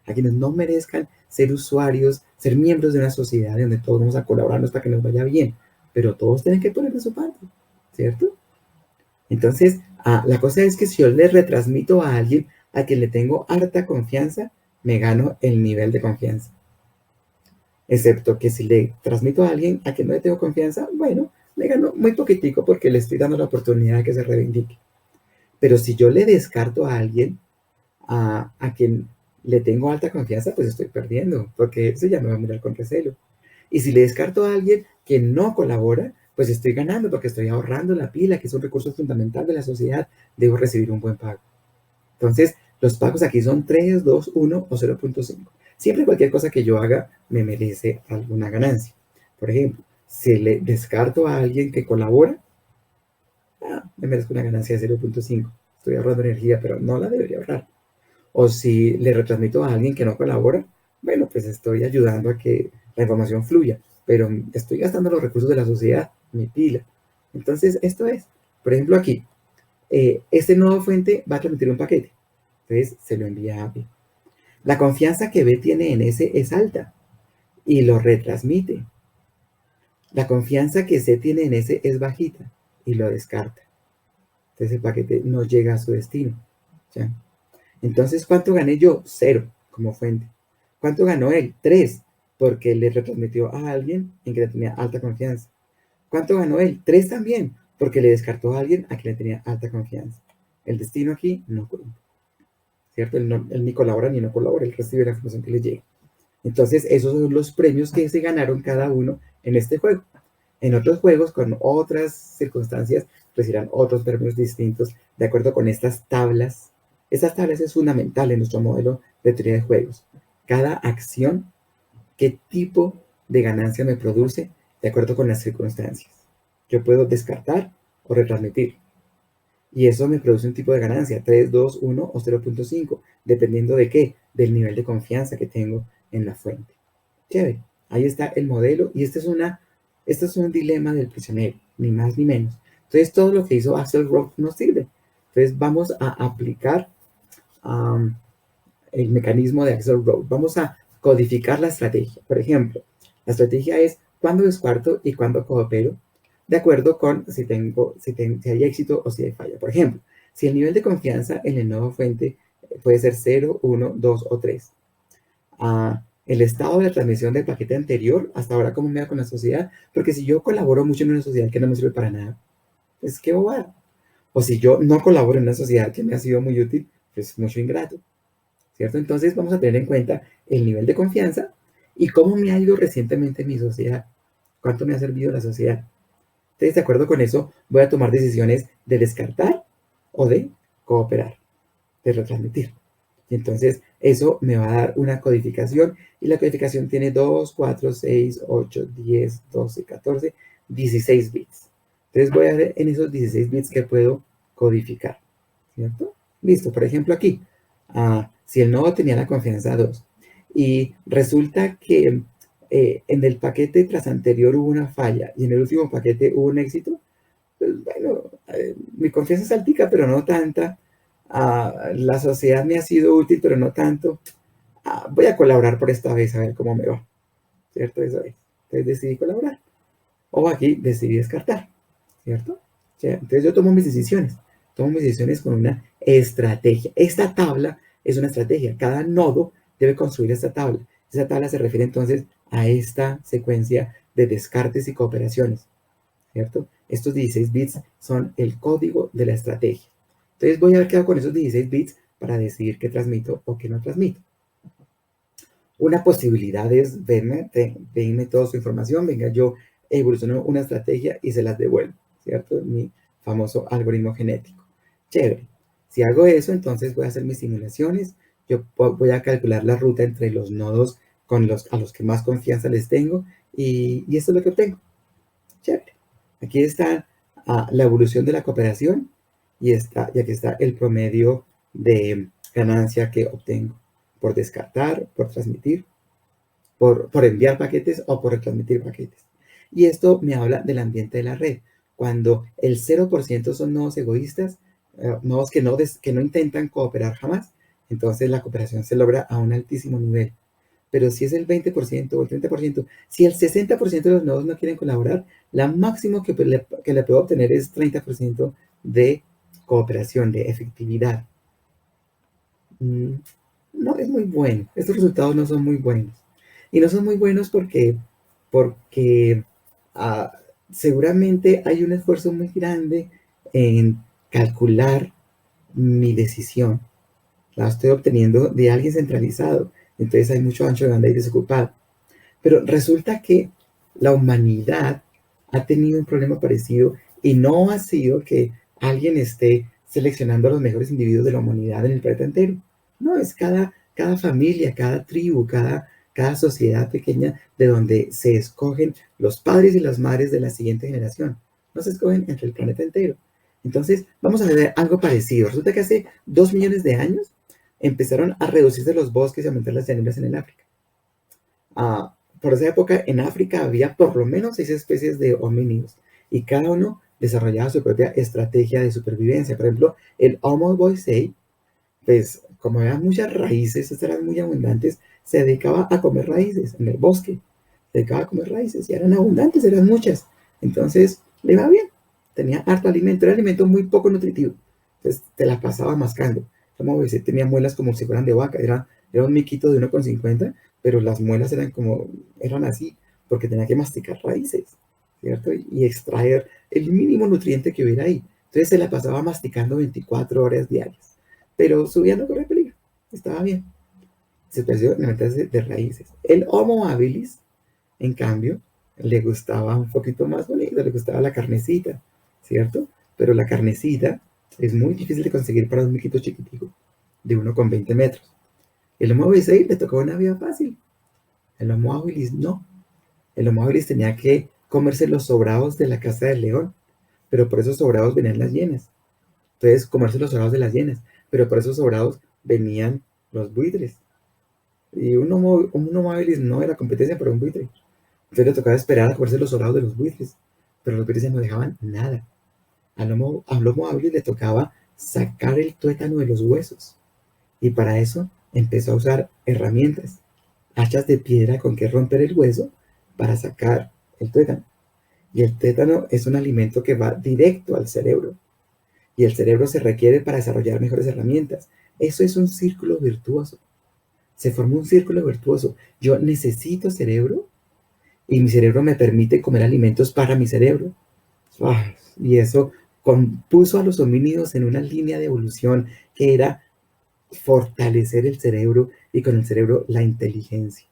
Speaker 1: a quienes no merezcan ser usuarios, ser miembros de una sociedad donde todos vamos a colaborarnos para que nos vaya bien, pero todos tienen que poner de su parte, ¿cierto? Entonces, la cosa es que si yo le retransmito a alguien a quien le tengo harta confianza, me gano el nivel de confianza. Excepto que si le transmito a alguien a quien no le tengo confianza, bueno, me gano muy poquitico porque le estoy dando la oportunidad de que se reivindique. Pero si yo le descarto a alguien a quien le tengo alta confianza, pues estoy perdiendo, porque eso ya me va a mirar con recelo. Y si le descarto a alguien que no colabora, pues estoy ganando porque estoy ahorrando la pila, que es un recurso fundamental de la sociedad. Debo recibir un buen pago. Entonces, los pagos aquí son 3, 2, 1 o 0.5. Siempre cualquier cosa que yo haga me merece alguna ganancia. Por ejemplo, si le descarto a alguien que colabora, me merezco una ganancia de 0.5. Estoy ahorrando energía, pero no la debería ahorrar. O si le retransmito a alguien que no colabora, bueno, pues estoy ayudando a que la información fluya, pero estoy gastando los recursos de la sociedad, mi pila. Entonces, esto es, por ejemplo, aquí, este nodo fuente va a transmitir un paquete. Entonces, se lo envía a B. La confianza que B tiene en ese es alta y lo retransmite. La confianza que C tiene en ese es bajita y lo descarta. Entonces, el paquete no llega a su destino. ¿Ya? Entonces, ¿cuánto gané yo? 0 como fuente. ¿Cuánto ganó él? 3, porque le retransmitió a alguien en que le tenía alta confianza. ¿Cuánto ganó él? 3 también, porque le descartó a alguien a quien le tenía alta confianza. El destino aquí no cuenta, ¿cierto? Él ni colabora ni no colabora, él recibe la información que le llega. Entonces, esos son los premios que se ganaron cada uno en este juego. En otros juegos, con otras circunstancias, recibirán otros premios distintos de acuerdo con estas tablas. Estas tablas es fundamental en nuestro modelo de teoría de juegos. Cada acción, qué tipo de ganancia me produce de acuerdo con las circunstancias. Yo puedo descartar o retransmitir. Y eso me produce un tipo de ganancia, 3, 2, 1 o 0.5, dependiendo de qué, del nivel de confianza que tengo en la fuente. Chévere, ahí está el modelo y este es un dilema del prisionero, ni más ni menos. Entonces todo lo que hizo Axelrod nos sirve. Entonces vamos a aplicar el mecanismo de Axelrod. Vamos a codificar la estrategia. Por ejemplo, la estrategia es cuándo descarto y cuándo coopero, de acuerdo con si hay éxito o si hay falla. Por ejemplo, si el nivel de confianza en el nodo fuente puede ser 0, 1, 2 o 3. El estado de la transmisión del paquete anterior, hasta ahora cómo me va con la sociedad, porque si yo colaboro mucho en una sociedad que no me sirve para nada, pues qué bobada. O si yo no colaboro en una sociedad que me ha sido muy útil, pues mucho ingrato, ¿cierto? Entonces vamos a tener en cuenta el nivel de confianza ¿Y cómo me ha ido recientemente en mi sociedad? ¿Cuánto me ha servido la sociedad? Entonces, de acuerdo con eso, voy a tomar decisiones de descartar o de cooperar, de retransmitir. Y entonces, eso me va a dar una codificación, y la codificación tiene 2, 4, 6, 8, 10, 12, 14, 16 bits. Entonces, voy a ver en esos 16 bits que puedo codificar, ¿cierto? Listo, por ejemplo, aquí, si el nodo tenía la confianza 2 y resulta que en el paquete tras anterior hubo una falla y en el último paquete hubo un éxito, pues bueno, mi confianza es altica, pero no tanta. La sociedad me ha sido útil, pero no tanto. Voy a colaborar por esta vez, a ver cómo me va, ¿cierto? Eso es. Entonces decidí colaborar. O aquí decidí descartar, ¿cierto? O sea, entonces yo tomo mis decisiones. Tomo mis decisiones con una estrategia. Esta tabla es una estrategia. Cada nodo debe construir esta tabla. Esa tabla se refiere entonces a esta secuencia de descartes y cooperaciones, ¿cierto? Estos 16 bits son el código de la estrategia. Entonces voy a ver qué hago con esos 16 bits para decidir qué transmito o qué no transmito. Una posibilidad es denme toda su información, venga, yo evoluciono una estrategia y se las devuelvo, ¿cierto? Mi famoso algoritmo genético. Chévere. Si hago eso, entonces voy a hacer mis simulaciones, yo voy a calcular la ruta entre los nodos a los que más confianza les tengo, y esto es lo que obtengo. Chévere. Aquí está la evolución de la cooperación, y aquí está el promedio de ganancia que obtengo por descartar, por transmitir, por enviar paquetes o por retransmitir paquetes. Y esto me habla del ambiente de la red. Cuando el 0% son nodos egoístas, nodos que no intentan cooperar jamás, entonces la cooperación se logra a un altísimo nivel. Pero si es el 20% o el 30%, si el 60% de los nodos no quieren colaborar, la máximo que le puedo obtener es 30% de cooperación, de efectividad. No es muy bueno. Estos resultados no son muy buenos. Y no son muy buenos porque ah, seguramente hay un esfuerzo muy grande en calcular mi decisión. La estoy obteniendo de alguien centralizado. Entonces hay mucho ancho de banda y desocupado. Pero resulta que la humanidad ha tenido un problema parecido, y no ha sido que alguien esté seleccionando a los mejores individuos de la humanidad en el planeta entero. No, es cada familia, cada tribu, cada sociedad pequeña de donde se escogen los padres y las madres de la siguiente generación. No se escogen entre el planeta entero. Entonces, vamos a ver algo parecido. Resulta que hace 2 millones de años empezaron a reducirse los bosques y a aumentar las llanuras en el África. Por esa época en África había por lo menos 6 especies de homínidos, y cada uno desarrollaba su propia estrategia de supervivencia. Por ejemplo, el Homo boisei, pues como había muchas raíces, estas eran muy abundantes, se dedicaba a comer raíces en el bosque. Se dedicaba a comer raíces y eran abundantes, eran muchas. Entonces le iba bien, tenía harto alimento, era alimento muy poco nutritivo. Entonces te la pasaba mascando. El Homo boisei tenía muelas como si fueran de vaca, era un miquito de 1,50, pero las muelas eran así, porque tenía que masticar raíces, ¿cierto? Y extraer el mínimo nutriente que hubiera ahí. Entonces se la pasaba masticando 24 horas diarias, pero su vida no corría peligro, estaba bien. Se especió en de raíces. El Homo habilis, en cambio, le gustaba un poquito más bonito, le gustaba la carnecita, ¿cierto? Pero la carnecita es muy difícil de conseguir para un miquito chiquitico de 1,20 metros. El Homo boisei le tocó una vida fácil. El Homo habilis no. El Homo habilis tenía que comerse los sobrados de la casa del león, pero por esos sobrados venían las hienas. Entonces, comerse los sobrados de las hienas, pero por esos sobrados venían los buitres. Y un Homo habilis no era competencia para un buitre. Entonces le tocaba esperar a comerse los sobrados de los buitres, pero los buitres ya no dejaban nada. Al Homo habilis le tocaba sacar el tuétano de los huesos, y para eso empezó a usar herramientas, hachas de piedra con que romper el hueso para sacar el tuétano. Y el tuétano es un alimento que va directo al cerebro, y el cerebro se requiere para desarrollar mejores herramientas. Eso es un círculo virtuoso. Se formó un círculo virtuoso. Yo necesito cerebro, y mi cerebro me permite comer alimentos para mi cerebro. Y eso puso a los homínidos en una línea de evolución que era fortalecer el cerebro, y con el cerebro la inteligencia.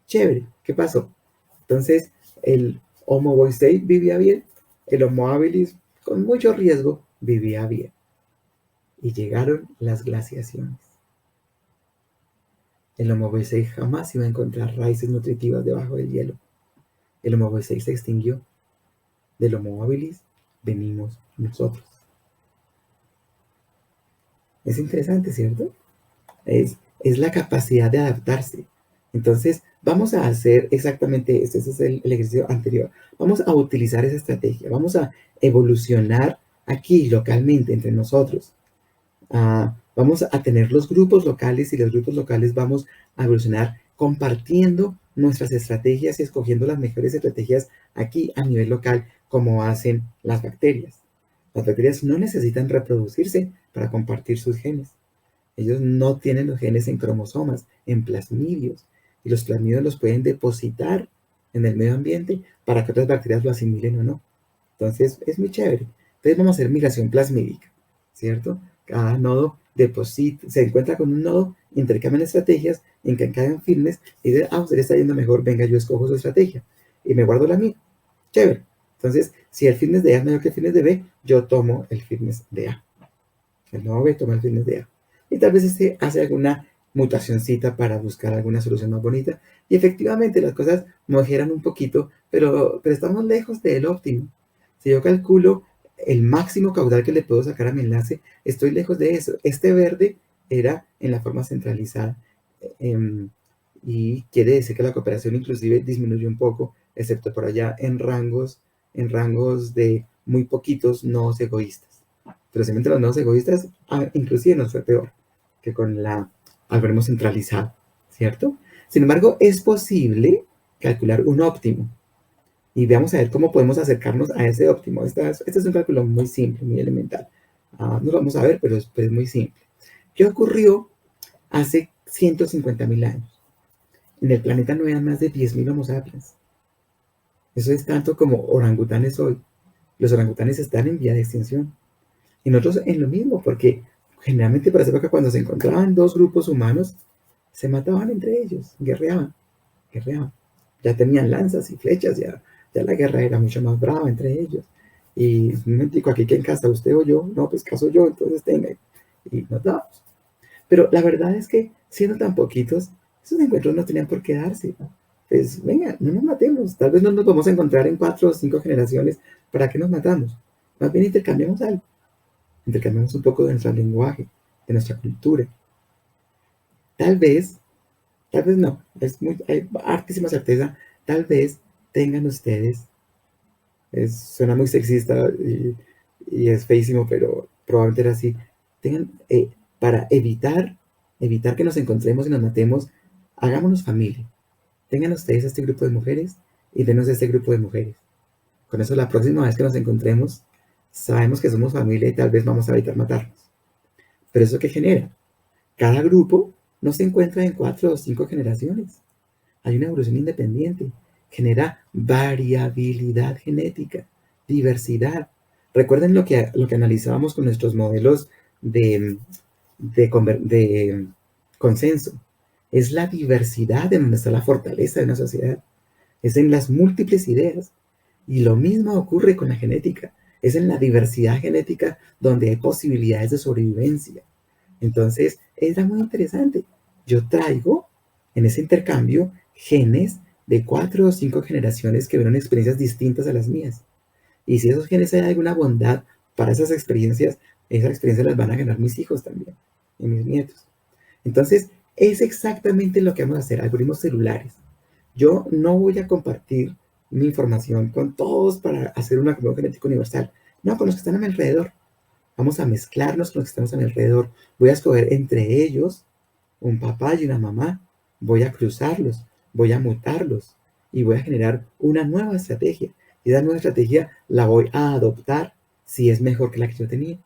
Speaker 1: Chévere, ¿qué pasó? Entonces, el Homo boisei vivía bien, el Homo habilis, con mucho riesgo, vivía bien. Y llegaron las glaciaciones. El Homo boisei jamás iba a encontrar raíces nutritivas debajo del hielo. El Homo boisei se extinguió. Del Homo habilis venimos nosotros. Es interesante, ¿cierto? Es la capacidad de adaptarse. Entonces, vamos a hacer exactamente esto. Ese es el ejercicio anterior. Vamos a utilizar esa estrategia. Vamos a evolucionar aquí localmente entre nosotros. Vamos a tener los grupos locales y los grupos locales vamos a evolucionar compartiendo nuestras estrategias y escogiendo las mejores estrategias aquí a nivel local, como hacen las bacterias. Las bacterias no necesitan reproducirse para compartir sus genes. Ellos no tienen los genes en cromosomas, en plasmidios, y los plasmidios los pueden depositar en el medio ambiente para que otras bacterias lo asimilen o no. Entonces, es muy chévere. Entonces, vamos a hacer migración plasmídica, ¿cierto? Cada nodo deposita, se encuentra con un nodo, intercambian estrategias, intercambian fitness, y dicen, usted le está yendo mejor, venga, yo escojo su estrategia, y me guardo la mía. Chévere. Entonces, si el fitness de A es mejor que el fitness de B, yo tomo el fitness de A. El nodo B toma el fitness de A. Y tal vez este hace alguna mutacioncita para buscar alguna solución más bonita. Y efectivamente las cosas mejoran un poquito, pero estamos lejos del óptimo. Si yo calculo el máximo caudal que le puedo sacar a mi enlace, estoy lejos de eso. Este verde era en la forma centralizada. Y quiere decir que la cooperación inclusive disminuye un poco, excepto por allá en rangos de muy poquitos nodos egoístas. Pero si entre los nodos egoístas, inclusive nos fue peor que con el algoritmo centralizado, ¿cierto? Sin embargo, es posible calcular un óptimo. Y vamos a ver cómo podemos acercarnos a ese óptimo. Este es un cálculo muy simple, muy elemental. No lo vamos a ver, pero es muy simple. ¿Qué ocurrió hace 150.000 años? En el planeta no había más de 10.000 Homo sapiens. Eso es tanto como orangutanes hoy. Los orangutanes están en vía de extinción. Y nosotros en lo mismo, porque generalmente para esa época cuando se encontraban dos grupos humanos, se mataban entre ellos, guerreaban. Ya tenían lanzas y flechas, ya la guerra era mucho más brava entre ellos. Y un momentico, aquí quién casa, usted o yo, no, pues caso yo, entonces tenga. Y nos damos. Pero la verdad es que siendo tan poquitos, esos encuentros no tenían por qué darse. Pues venga, no nos matemos. Tal vez no nos vamos a encontrar en 4 o 5 generaciones. ¿Para qué nos matamos? Más bien intercambiamos algo. Intercambiamos un poco de nuestro lenguaje, de nuestra cultura. Tal vez no, hay hartísima certeza, tal vez tengan ustedes, suena muy sexista y es feísimo, pero probablemente era así, tengan, para evitar que nos encontremos y nos matemos, hagámonos familia. Tengan ustedes este grupo de mujeres y denos este grupo de mujeres. Con eso la próxima vez que nos encontremos, sabemos que somos familia y tal vez vamos a evitar matarnos. Pero ¿eso qué genera? Cada grupo no se encuentra en 4 o 5 generaciones. Hay una evolución independiente. Genera variabilidad genética, diversidad. Recuerden lo que analizábamos con nuestros modelos de consenso. Es la diversidad en donde está la fortaleza de una sociedad. Es en las múltiples ideas. Y lo mismo ocurre con la genética. Es en la diversidad genética donde hay posibilidades de sobrevivencia. Entonces, era muy interesante. Yo traigo en ese intercambio genes de 4 o 5 generaciones que vieron experiencias distintas a las mías. Y si esos genes hay alguna bondad para esas experiencias las van a ganar mis hijos también y mis nietos. Entonces, es exactamente lo que vamos a hacer, algoritmos celulares. Yo no voy a compartir mi información con todos para hacer un acumulado genético universal. No, con los que están a mi alrededor. Vamos a mezclarnos con los que estamos a mi alrededor. Voy a escoger entre ellos un papá y una mamá. Voy a cruzarlos, voy a mutarlos y voy a generar una nueva estrategia. Y esa nueva estrategia la voy a adoptar si es mejor que la que yo tenía.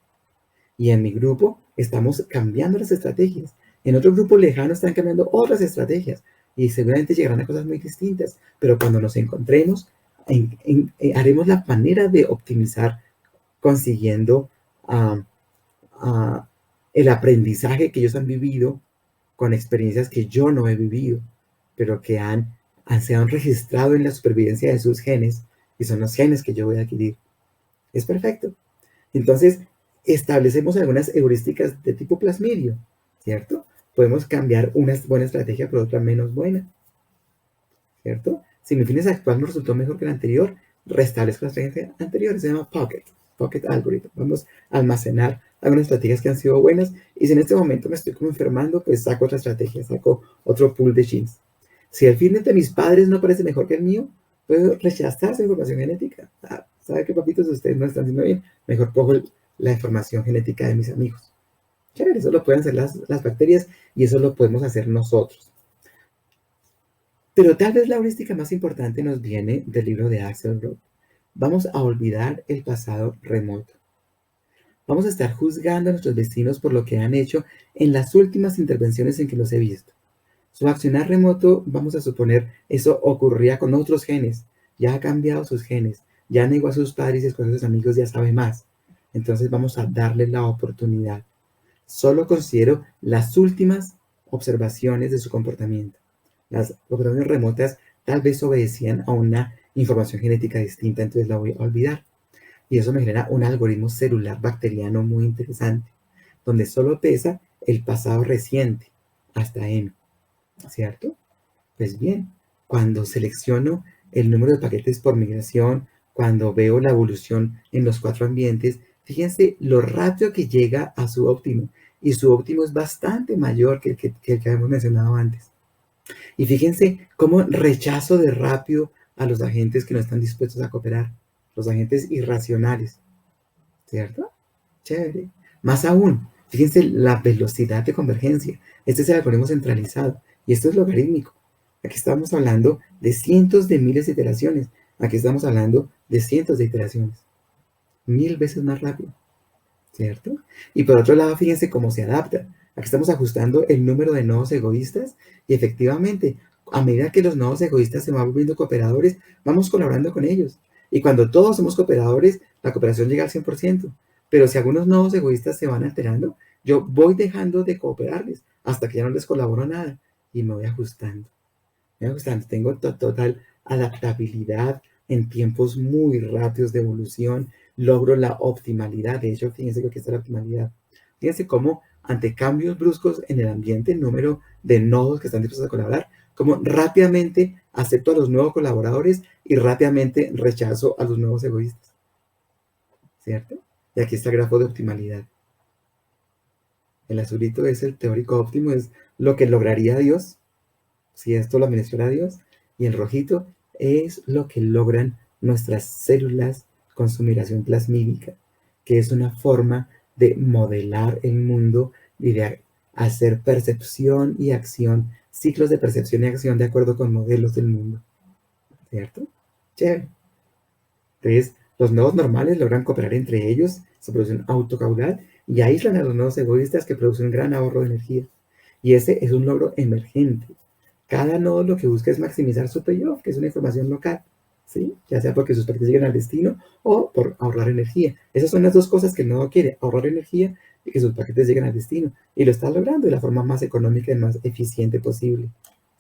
Speaker 1: Y en mi grupo estamos cambiando las estrategias. En otro grupo lejano están cambiando otras estrategias. Y seguramente llegarán a cosas muy distintas. Pero cuando nos encontremos, haremos la manera de optimizar consiguiendo el aprendizaje que ellos han vivido con experiencias que yo no he vivido, pero que han se han registrado en la supervivencia de sus genes, y son los genes que yo voy a adquirir. Es perfecto. Entonces, establecemos algunas heurísticas de tipo plasmidio, ¿cierto? Podemos cambiar una buena estrategia por otra menos buena, ¿cierto? Si mi fitness actual no resultó mejor que el anterior, restablezco la estrategia anterior, se llama Pocket Algorithm. Vamos a almacenar algunas estrategias que han sido buenas, y si en este momento me estoy como enfermando, pues saco otra estrategia, saco otro pool de genes. Si el fitness de mis padres no parece mejor que el mío, puedo rechazar esa información genética. ¿Sabe qué, papitos? Ustedes no están haciendo bien. Mejor cojo la información genética de mis amigos. Chévere, eso lo pueden hacer las bacterias, y eso lo podemos hacer nosotros. Pero tal vez la heurística más importante nos viene del libro de Axelrod. Vamos a olvidar el pasado remoto. Vamos a estar juzgando a nuestros vecinos por lo que han hecho en las últimas intervenciones en que los he visto. Su accionar remoto, vamos a suponer, eso ocurría con otros genes. Ya ha cambiado sus genes. Ya negó a sus padres y a sus amigos, ya sabe más. Entonces vamos a darle la oportunidad. Solo considero las últimas observaciones de su comportamiento. Las observaciones remotas tal vez obedecían a una información genética distinta, entonces la voy a olvidar. Y eso me genera un algoritmo celular bacteriano muy interesante, donde solo pesa el pasado reciente, hasta M, ¿cierto? Pues bien, cuando selecciono el número de paquetes por migración, cuando veo la evolución en los 4 ambientes, fíjense lo rápido que llega a su óptimo. Y su óptimo es bastante mayor que el que habíamos mencionado antes. Y fíjense cómo rechazo de rápido a los agentes que no están dispuestos a cooperar, los agentes irracionales, ¿cierto? Chévere. Más aún, fíjense la velocidad de convergencia. Este es el algoritmo centralizado y esto es logarítmico. Aquí estamos hablando de cientos de miles de iteraciones. Aquí estamos hablando de cientos de iteraciones. 1000 veces más rápido, ¿cierto? Y por otro lado, fíjense cómo se adapta. Aquí estamos ajustando el número de nodos egoístas y efectivamente, a medida que los nodos egoístas se van volviendo cooperadores, vamos colaborando con ellos. Y cuando todos somos cooperadores, la cooperación llega al 100%. Pero si algunos nodos egoístas se van alterando, yo voy dejando de cooperarles hasta que ya no les colaboro nada y me voy ajustando. Me voy ajustando. Tengo total adaptabilidad en tiempos muy rápidos de evolución. Logro la optimalidad. De hecho, fíjense que aquí está la optimalidad. Fíjense cómo ante cambios bruscos en el ambiente, el número de nodos que están dispuestos a colaborar, cómo rápidamente acepto a los nuevos colaboradores y rápidamente rechazo a los nuevos egoístas. ¿Cierto? Y aquí está el grafo de optimalidad. El azulito es el teórico óptimo, es lo que lograría Dios, si esto lo administra Dios, y el rojito es lo que logran nuestras células con su migración plasmídica, que es una forma de modelar el mundo y de hacer percepción y acción, ciclos de percepción y acción de acuerdo con modelos del mundo. ¿Cierto? Chévere. Entonces, los nodos normales logran cooperar entre ellos, se produce un autocaudal y aíslan a los nodos egoístas que producen un gran ahorro de energía. Y ese es un logro emergente. Cada nodo lo que busca es maximizar su payoff, que es una información local, ¿sí? Ya sea porque sus paquetes lleguen al destino o por ahorrar energía. Esas son las dos cosas que el nodo quiere, ahorrar energía y que sus paquetes lleguen al destino. Y lo está logrando de la forma más económica y más eficiente posible,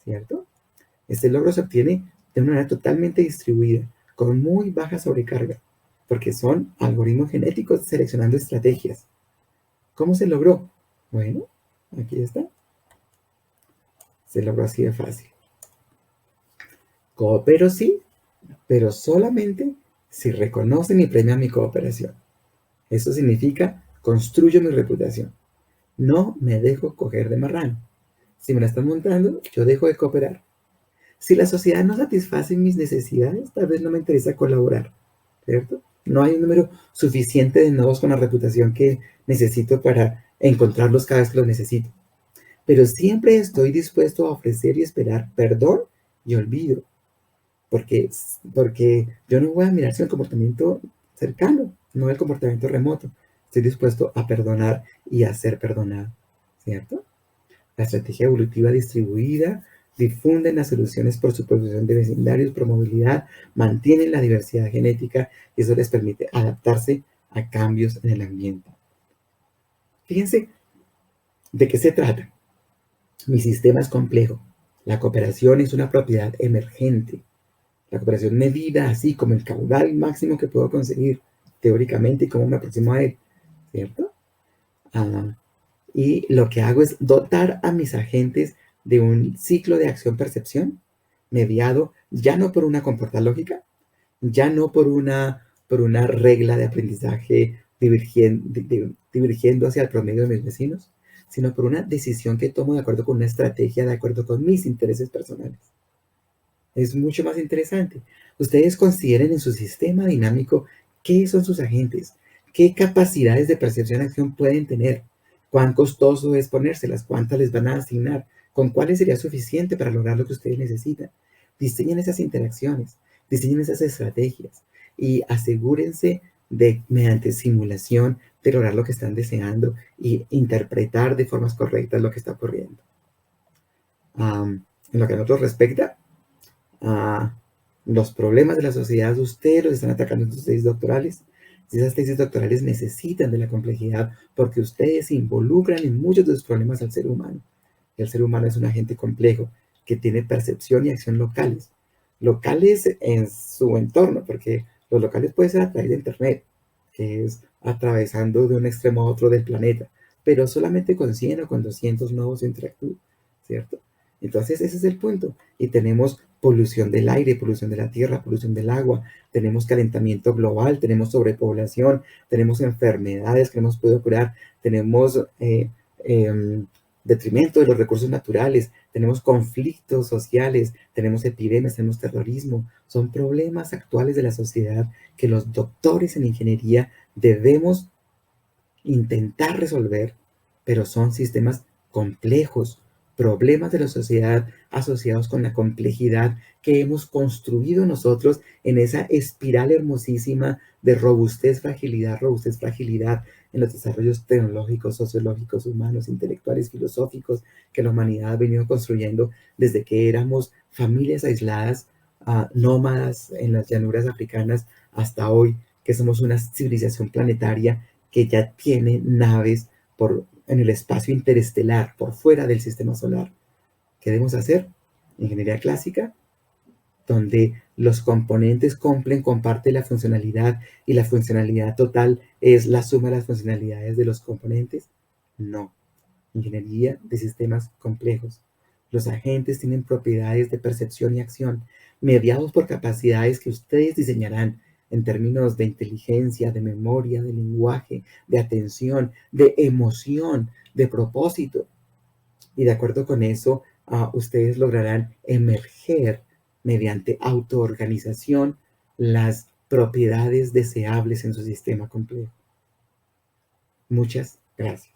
Speaker 1: ¿cierto? Este logro se obtiene de una manera totalmente distribuida, con muy baja sobrecarga, porque son algoritmos genéticos seleccionando estrategias. ¿Cómo se logró? Bueno, aquí está. Se logró así de fácil. Coopero sí, pero solamente si reconocen y premian mi cooperación. Eso significa construyo mi reputación. No me dejo coger de marrano. Si me la están montando, yo dejo de cooperar. Si la sociedad no satisface mis necesidades, tal vez no me interesa colaborar, ¿cierto? No hay un número suficiente de nodos con la reputación que necesito para encontrarlos cada vez que los necesito. Pero siempre estoy dispuesto a ofrecer y esperar perdón y olvido, porque yo no voy a mirar el comportamiento cercano, no el comportamiento remoto. Estoy dispuesto a perdonar y a ser perdonado, ¿cierto? La estrategia evolutiva distribuida difunden las soluciones por superposición de vecindarios, por movilidad, mantienen la diversidad genética y eso les permite adaptarse a cambios en el ambiente. Fíjense de qué se trata. Mi sistema es complejo. La cooperación es una propiedad emergente. La cooperación medida así como el caudal máximo que puedo conseguir teóricamente y cómo me aproximo a él, ¿cierto? Ah, y lo que hago es dotar a mis agentes de un ciclo de acción-percepción mediado ya no por una comporta lógica, ya no por una regla de aprendizaje divergiendo hacia el promedio de mis vecinos, sino por una decisión que tomo de acuerdo con una estrategia, de acuerdo con mis intereses personales. Es mucho más interesante. Ustedes consideren en su sistema dinámico qué son sus agentes, qué capacidades de percepción y acción pueden tener, cuán costoso es ponérselas, cuántas les van a asignar, con cuáles sería suficiente para lograr lo que ustedes necesitan. Diseñen esas interacciones, diseñen esas estrategias y asegúrense de, mediante simulación, de lograr lo que están deseando y interpretar de formas correctas lo que está ocurriendo. En lo que a nosotros respecta, a los problemas de la sociedad, ustedes los están atacando en sus tesis doctorales. Si esas tesis doctorales necesitan de la complejidad porque ustedes se involucran en muchos de los problemas al ser humano. Y el ser humano es un agente complejo que tiene percepción y acción locales. Locales en su entorno, porque los locales pueden ser a través de Internet, que es atravesando de un extremo a otro del planeta, pero solamente con 100 o con 200 nodos interactúan, ¿cierto? Entonces ese es el punto. Y tenemos polución del aire, polución de la tierra, polución del agua, tenemos calentamiento global, tenemos sobrepoblación, tenemos enfermedades que no hemos podido curar, tenemos detrimento de los recursos naturales, tenemos conflictos sociales, tenemos epidemias, tenemos terrorismo. Son problemas actuales de la sociedad que los doctores en ingeniería debemos intentar resolver, pero son sistemas complejos, problemas de la sociedad asociados con la complejidad que hemos construido nosotros en esa espiral hermosísima de robustez, fragilidad en los desarrollos tecnológicos, sociológicos, humanos, intelectuales, filosóficos que la humanidad ha venido construyendo desde que éramos familias aisladas, nómadas en las llanuras africanas, hasta hoy que somos una civilización planetaria que ya tiene naves en el espacio interestelar, por fuera del sistema solar. ¿Qué debemos hacer? Ingeniería clásica, donde los componentes comparten la funcionalidad y la funcionalidad total es la suma de las funcionalidades de los componentes. No. Ingeniería de sistemas complejos. Los agentes tienen propiedades de percepción y acción, mediados por capacidades que ustedes diseñarán en términos de inteligencia, de memoria, de lenguaje, de atención, de emoción, de propósito. Y de acuerdo con eso, ustedes lograrán emerger mediante autoorganización las propiedades deseables en su sistema complejo. Muchas gracias.